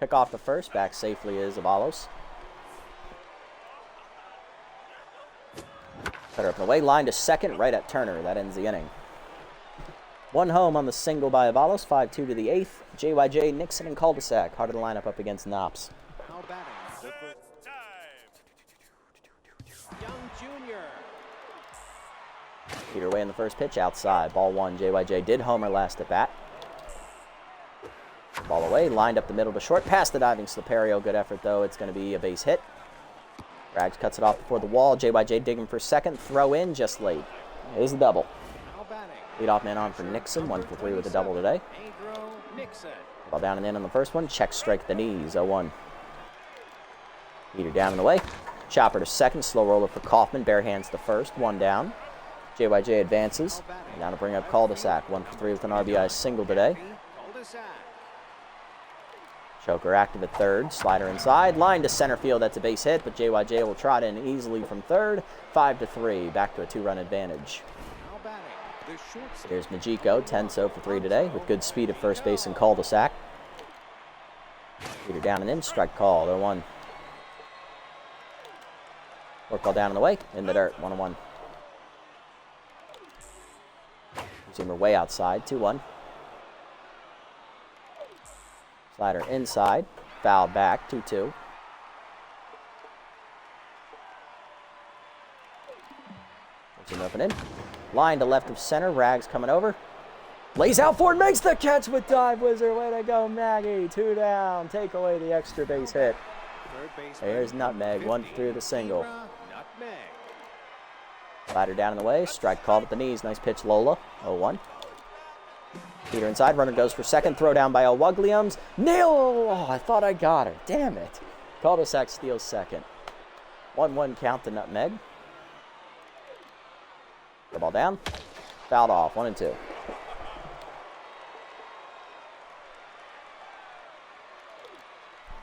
Pick off the first. Back safely is Avalos. Cutter up and away. Line to second. Right at Turner. That ends the inning. 1 home on the single by Avalos. 5-2 to the 8th. JYJ, Nixon, and cul-de-sac. Heart of the lineup up against Knops. Now batting, the first Young Junior. Peter away in the first pitch, outside. Ball 1. JYJ did homer last at bat. Ball away, lined up the middle to short, past the diving Slaperio. Good effort, though. It's going to be a base hit. Rags cuts it off before the wall. JYJ digging for second. Throw in just late. It is a double. Leadoff man on for Nixon. 1 for 3 with a double today. Ball down and in on the first one. Check strike at the knees. 0-1. Heater down and away. Chopper to second. Slow roller for Kaufman. Bare hands to first. 1 down. JYJ advances. And now to bring up cul-de-sac. 1 for 3 with an RBI single today. Choker active at third. Slider inside. Line to center field. That's a base hit, but JYJ will trot in easily from third. 5-3. Back to a 2-run advantage. Here's Majiko. 10-0 for 3 today with good speed at first base and cul-de-sac. Heater down and in. Strike call. 0-1. Work ball down in the way. In the dirt. 1-1. Zoomer way outside. 2-1. Slider inside. Foul back. 2-2. Zoom up and in. Line to left of center. Rags coming over. Lays out for it. Makes the catch with dive wizard. Way to go, Maggie. 2 down. Take away the extra base hit. There's Nutmeg. 1 for 3 with a single. Slider down in the way. Strike called at the knees. Nice pitch, Lola. 0-1. Heater inside. Runner goes for second. Throw down by O'Wugliams. Nail! Oh, I thought I got her. Damn it. Cul-de-sac steals second. 1-1 count to Nutmeg. The ball down. Fouled off. 1-2.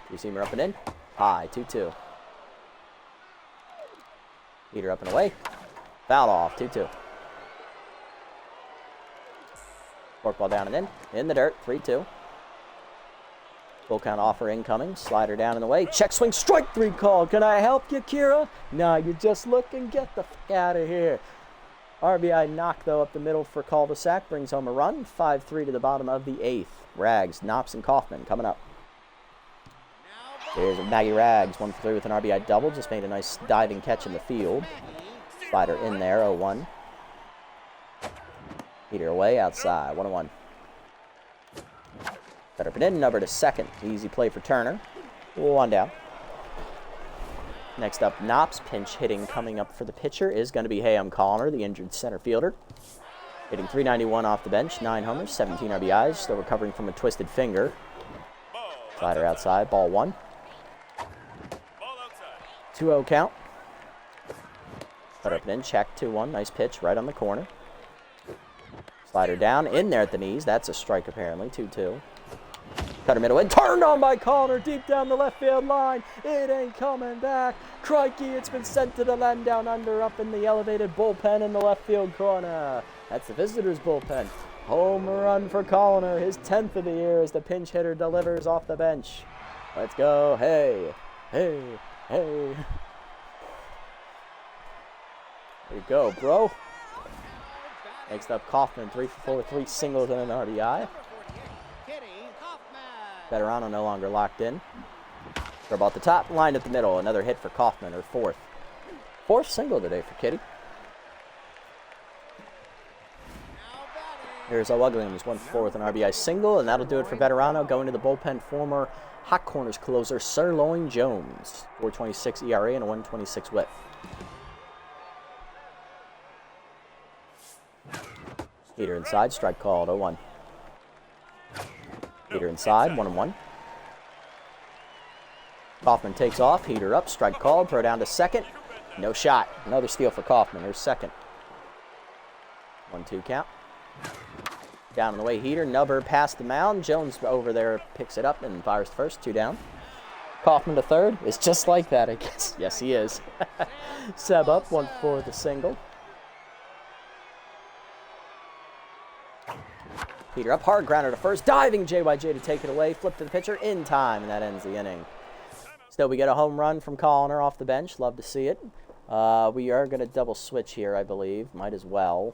Two-seamer up and in. High. 2-2. Heater up and away. Fouled off. 2-2. Fork ball down and in. In the dirt. 3-2. Full count offer incoming. Slider down in the way. Check swing. Strike 3 call. Can I help you, Kira? No, you just look and get the fuck out of here. RBI knock, though, up the middle for cul-de-sac. Brings home a run. 5-3 to the bottom of the 8th. Rags, Knops, and Kaufman coming up. There's Maggie Rags. 1 for 3 with an RBI double. Just made a nice diving catch in the field. Slider in there. 0-1. Heater away outside. 1-1. Cut up and in. Number to second. Easy play for Turner. 1 down. Next up, Knops. Pinch hitting coming up for the pitcher is going to be Hayam Connor, the injured center fielder. Hitting .391 off the bench. 9 homers, 17 RBIs. Still recovering from a twisted finger. Slider outside. Ball 1. 2-0 count. Cut up and in. Check. 2-1. Nice pitch right on the corner. Slider down. In there at the knees. That's a strike apparently. 2-2. Cutter middle in. Turned on by Connor deep down the left field line. It ain't coming back. Crikey, it's been sent to the land down under up in the elevated bullpen in the left field corner. That's the visitors' bullpen. Home run for Connor. His 10th of the year as the pinch hitter delivers off the bench. Let's go. Hey. Hey. Hey. There you go, bro. Next up, Kaufman, 3 for 4, 3 singles and an RBI. Veterano no longer locked in. Throw ball at the top, line at the middle. Another hit for Kaufman, or 4th. 4th single today for Kitty. Here's O'Wugliams, 1 for 4 with an RBI single, and that'll do it for Veterano. Going to the bullpen, former Hot Corners closer, Sirloin Jones. 4.26 ERA and a 1.26 whip. Heater inside, strike called, 0-1. Heater inside, 1-1. Kaufman takes off, heater up, strike called, throw down to second. No shot. Another steal for Kaufman. There's second. 1-2 count. Down on the way, heater. Nubber past the mound. Jones over there picks it up and fires first. 2 down. Kaufman to third. It's just like that, I guess. Yes, he is. Seb up, 1 for 4 with a single. Heater up, hard grounder to first. Diving JYJ to take it away. Flip to the pitcher in time, and that ends the inning. Still, we get a home run from Connor off the bench. Love to see it. We are going to double switch here, I believe. Might as well.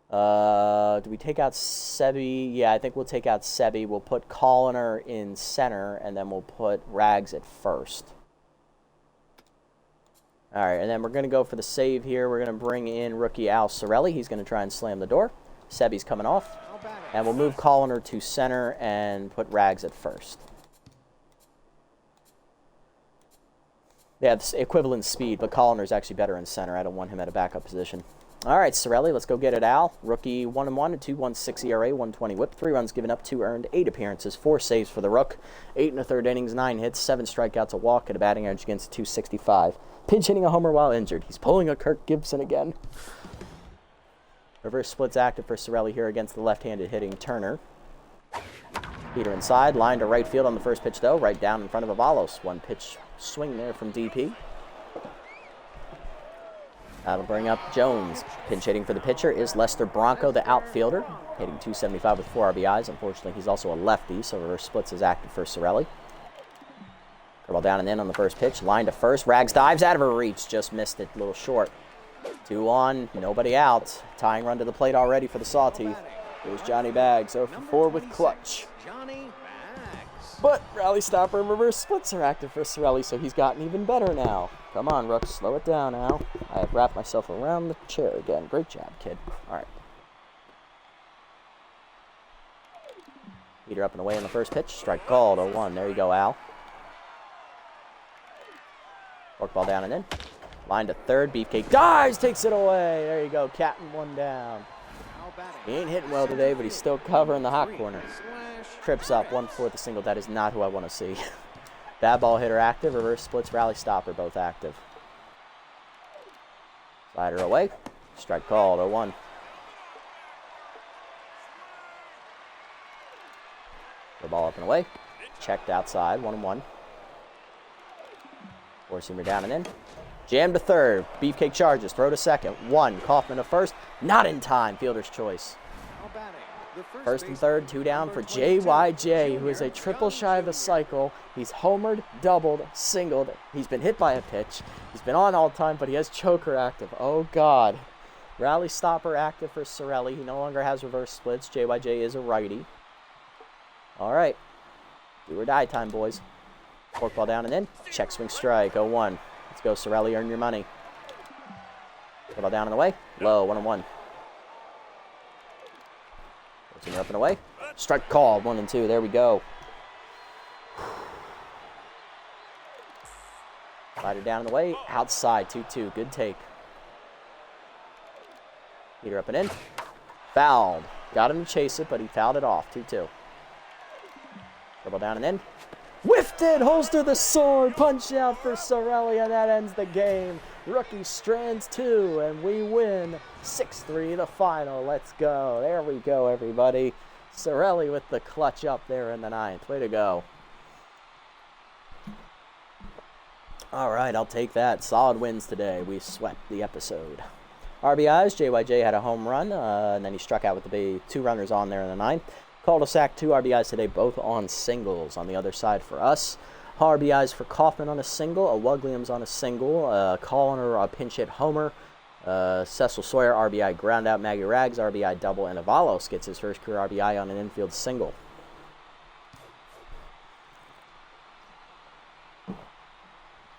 Do we take out Sebi? Yeah, I think we'll take out Sebi. We'll put Connor in center, and then we'll put Rags at first. All right, and then we're going to go for the save here. We're going to bring in rookie Al Sorelli. He's going to try and slam the door. Sebi's coming off. And we'll move Connor to center and put Rags at first. They have equivalent speed, but Colliner's actually better in center. I don't want him at a backup position. All right, Sorelli, let's go get it, Al. Rookie 1-1, a 2.16 ERA, 120 WHIP, 3 runs given up, 2 earned, 8 appearances, 4 saves for the Rook, 8 1/3 innings, 9 hits, 7 strikeouts, a walk, and a batting average against 265. Pinch hitting a homer while injured. He's pulling a Kirk Gibson again. Reverse split's active for Sorelli here against the left-handed hitting Turner. Peter inside, line to right field on the first pitch, though, right down in front of Avalos. One pitch swing there from DP. That'll bring up Jones. Pinch hitting for the pitcher is Lester Bronco, the outfielder, hitting 275 with 4 RBIs. Unfortunately, he's also a lefty, so reverse splits is active for Sorelli. Curveball down and in on the first pitch. Line to first. Rags dives out of her reach. Just missed it. A little short. 2 on. Nobody out. Tying run to the plate already for the Sawteeth. Here's Johnny Bags. 0 for 4 with clutch. But rally stopper and reverse splits are active for Sorelli, so he's gotten even better now. Come on, Rook. Slow it down now. I have wrapped myself around the chair again. Great job, kid. All right. Peter up and away on the first pitch. Strike called. 0-1. There you go, Al. Forkball down and in. Line to third. Beefcake dives. Takes it away. There you go. Catting one down. He ain't hitting well today, but he's still covering the hot corner. Trips up. 1/4 a single. That is not who I want to see. Bad ball hitter active. Reverse splits. Rally stopper both active. Slider away. Strike called. 0-1. The ball up and away. Checked outside. 1-1. Four-seamer down and in. Jam to third. Beefcake charges. Throw to second. 1. Kaufman to first. Not in time. Fielder's choice. First and third. 2 down for JYJ, who is a triple shy of a cycle. He's homered, doubled, singled. He's been hit by a pitch. He's been on all time, but he has choker active. Oh, God. Rally stopper active for Sorelli. He no longer has reverse splits. JYJ is a righty. All right. Do or die time, boys. Forkball down and in. Check swing strike. 0-1. Let's go, Sorelli. Earn your money. Forkball down and away. Low. 1-1. Up and away. Strike called. 1 and 2. There we go. Slider down and away. Outside. 2-2. Good take. Peter up and in. Fouled. Got him to chase it, but he fouled it off. 2-2. Dribble down and in. Whiffed it. Holster the sword. Punch out for Sorelli, and that ends the game. Rookie strands 2, and we win 6-3 the final. Let's go. There we go, everybody. Sorelli with the clutch up there in the 9th. Way to go. All right, I'll take that. Solid wins today. We swept the episode. RBIs, JYJ had a home run, and then he struck out with the 2 runners on there in the 9th. Cul-de-sac, 2 RBIs today, both on singles on the other side for us. RBIs for Kaufman on a single, a Wugliams on a single, Colliner a pinch hit homer, Cecil Sawyer RBI ground out, Maggie Rags RBI double, and Avalos gets his first career RBI on an infield single.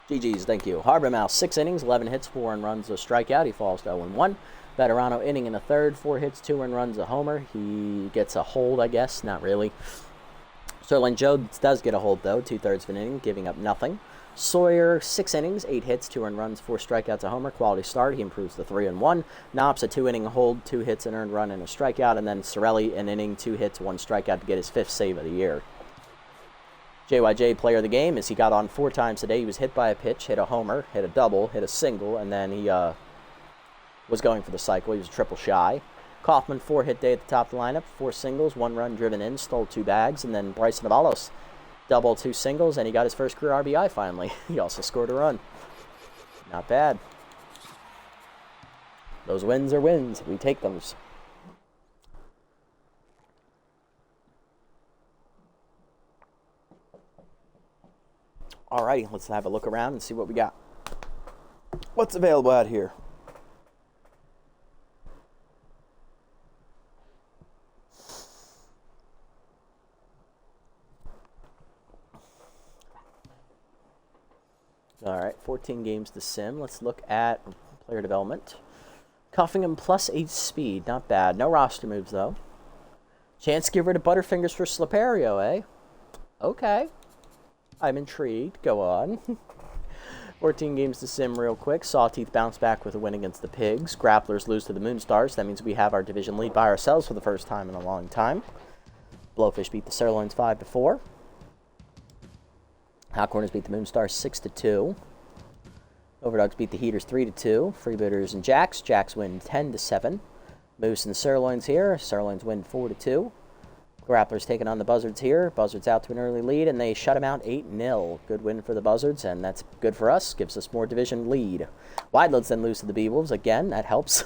GG's, thank you. Harbor Mouse, 6 innings, 11 hits, 4 earned runs, a strikeout. He falls to 0-1. Veterano inning in the 3rd, 4 hits, 2 earned runs, a homer. He gets a hold, I guess. Not really. Sterling Jones does get a hold, though, 2/3 of an inning, giving up nothing. Sawyer, 6 innings, 8 hits, 2 earned runs, 4 strikeouts, a homer. Quality start. He improves to 3-1. Knops, a 2-inning hold, 2 hits, an earned run, and a strikeout. And then Sorelli, an inning, 2 hits, 1 strikeout to get his 5th save of the year. JYJ, player of the game, as he got on 4 times today. He was hit by a pitch, hit a homer, hit a double, hit a single, and then he was going for the cycle. He was triple shy. Kaufman, 4-hit day at the top of the lineup, 4 singles, 1 run driven in, stole 2 bags, and then Bryson Avalos, double, 2 singles, and he got his first career RBI finally. He also scored a run. Not bad. Those wins are wins. We take them. Alrighty, let's have a look around and see what we got. What's available out here? Alright, 14 games to sim. Let's look at player development. Cuffingham plus 8 speed. Not bad. No roster moves, though. Chance to get rid of Butterfingers for Slipario, eh? Okay. I'm intrigued. Go on. 14 games to sim real quick. Sawteeth bounce back with a win against the Pigs. Grapplers lose to the Moonstars. That means we have our division lead by ourselves for the first time in a long time. Blowfish beat the Sirloins 5-4. Hot Corners beat the Moonstars 6-2. Overdogs beat the Heaters 3-2. Freebooters and Jacks. Jacks win 10-7. Moose and Sirloins here. Sirloins win 4-2. Grapplers taking on the Buzzards here. Buzzards out to an early lead, and they shut them out 8-0. Good win for the Buzzards, and that's good for us. Gives us more division lead. Wideloads then lose to the Beewolves. Again, that helps.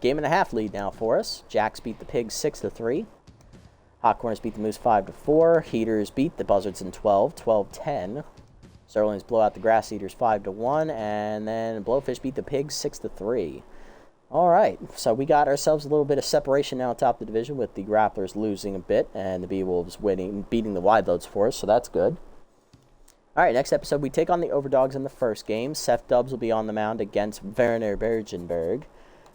Game and a half lead now for us. Jacks beat the Pigs 6-3. Hot Corners beat the Moose 5-4. Heaters beat the Buzzards in 12-10. Sirloins blow out the Grass Eaters 5-1, and then Blowfish beat the Pigs 6-3. All right, so we got ourselves a little bit of separation now atop the division with the Grapplers losing a bit and the Beewolves beating the Wideloads for us, so that's good. All right, next episode, we take on the Overdogs in the first game. Seth Dubs will be on the mound against Werner Bergenberg.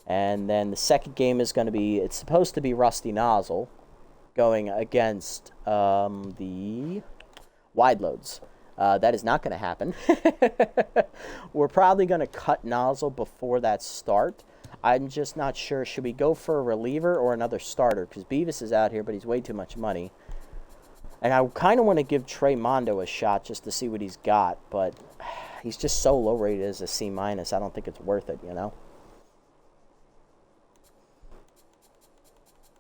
And then the second game is going to be, it's supposed to be Rusty Nozzle going against the Wideloads. That is not going to happen. We're probably going to cut Nozzle before that start. I'm just not sure. Should we go for a reliever or another starter? Because Beavis is out here, but he's way too much money. And I kind of want to give Trey Mondo a shot just to see what he's got. But he's just so low rated as a C-. I don't think it's worth it, you know?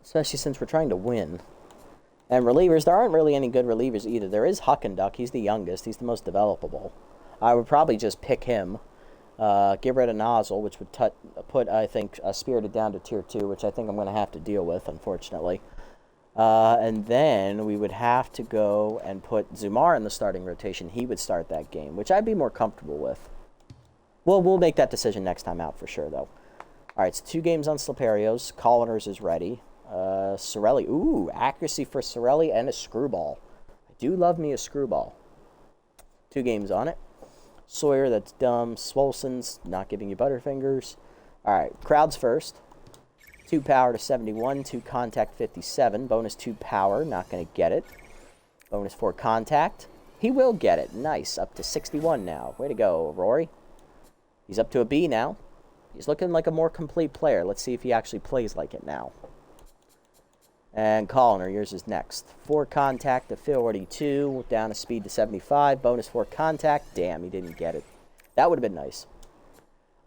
Especially since we're trying to win. And relievers, there aren't really any good relievers either. There is Huckenduck. He's the youngest. He's the most developable. I would probably just pick him. Get rid of Nozzle, which would put, I think, Spirited down to Tier 2, which I think I'm going to have to deal with, unfortunately. And then we would have to go and put Zumar in the starting rotation. He would start that game, which I'd be more comfortable with. Well, we'll make that decision next time out for sure, though. All right, so 2 games on Sliperios. Colliners is ready. Sorelli. Ooh, accuracy for Sorelli and a screwball. I do love me a screwball. 2 games on it. Sawyer, that's dumb. Swolson's not giving you Butterfingers. All right, crowds first. 2 power to 71, 2 contact 57. Bonus 2 power, not going to get it. Bonus 4 contact. He will get it. Nice, up to 61 now. Way to go, Rory. He's up to a B now. He's looking like a more complete player. Let's see if he actually plays like it now. And Colliner, yours is next. 4 contact to 42, down to speed to 75, bonus 4 contact. Damn, he didn't get it. That would have been nice.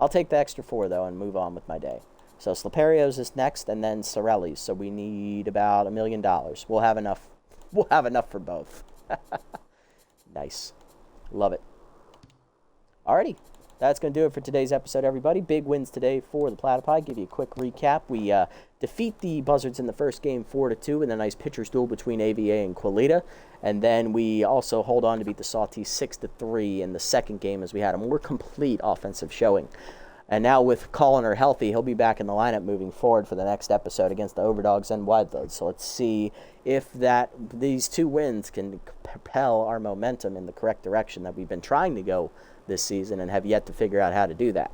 I'll take the extra 4, though, and move on with my day. So Sliperios is next, and then Sorelli's. So we need about $1 million. We'll have enough. We'll have enough for both. Nice. Love it. Alrighty. That's going to do it for today's episode, everybody. Big wins today for the Platypi. Give you a quick recap. We defeat the Buzzards in the first game 4-2 in a nice pitcher's duel between AVA and Quilita. And then we also hold on to beat the Sawteeth 6-3 in the second game as we had a more complete offensive showing. And now with Colliner healthy, he'll be back in the lineup moving forward for the next episode against the Overdogs and Wideloads. So let's see if these 2 wins can propel our momentum in the correct direction that we've been trying to go this season and have yet to figure out how to do that.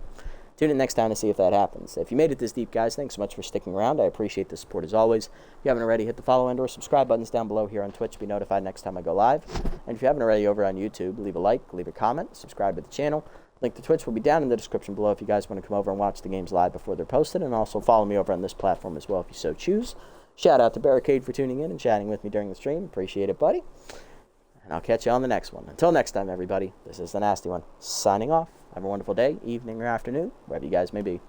Tune in next time to see if that happens. If you made it this deep, guys, thanks so much for sticking around. I appreciate the support as always. If you haven't already, hit the follow and or subscribe buttons down below here on Twitch to be notified next time I go live. And if you haven't already over on YouTube, leave a like, leave a comment, subscribe to the channel. Link to Twitch will be down in the description below if you guys want to come over and watch the games live before they're posted. And also follow me over on this platform as well if you so choose. Shout out to Barricade for tuning in and chatting with me during the stream. Appreciate it, buddy. And I'll catch you on the next one. Until next time, everybody, this is the Nasty One, signing off. Have a wonderful day, evening, or afternoon, wherever you guys may be.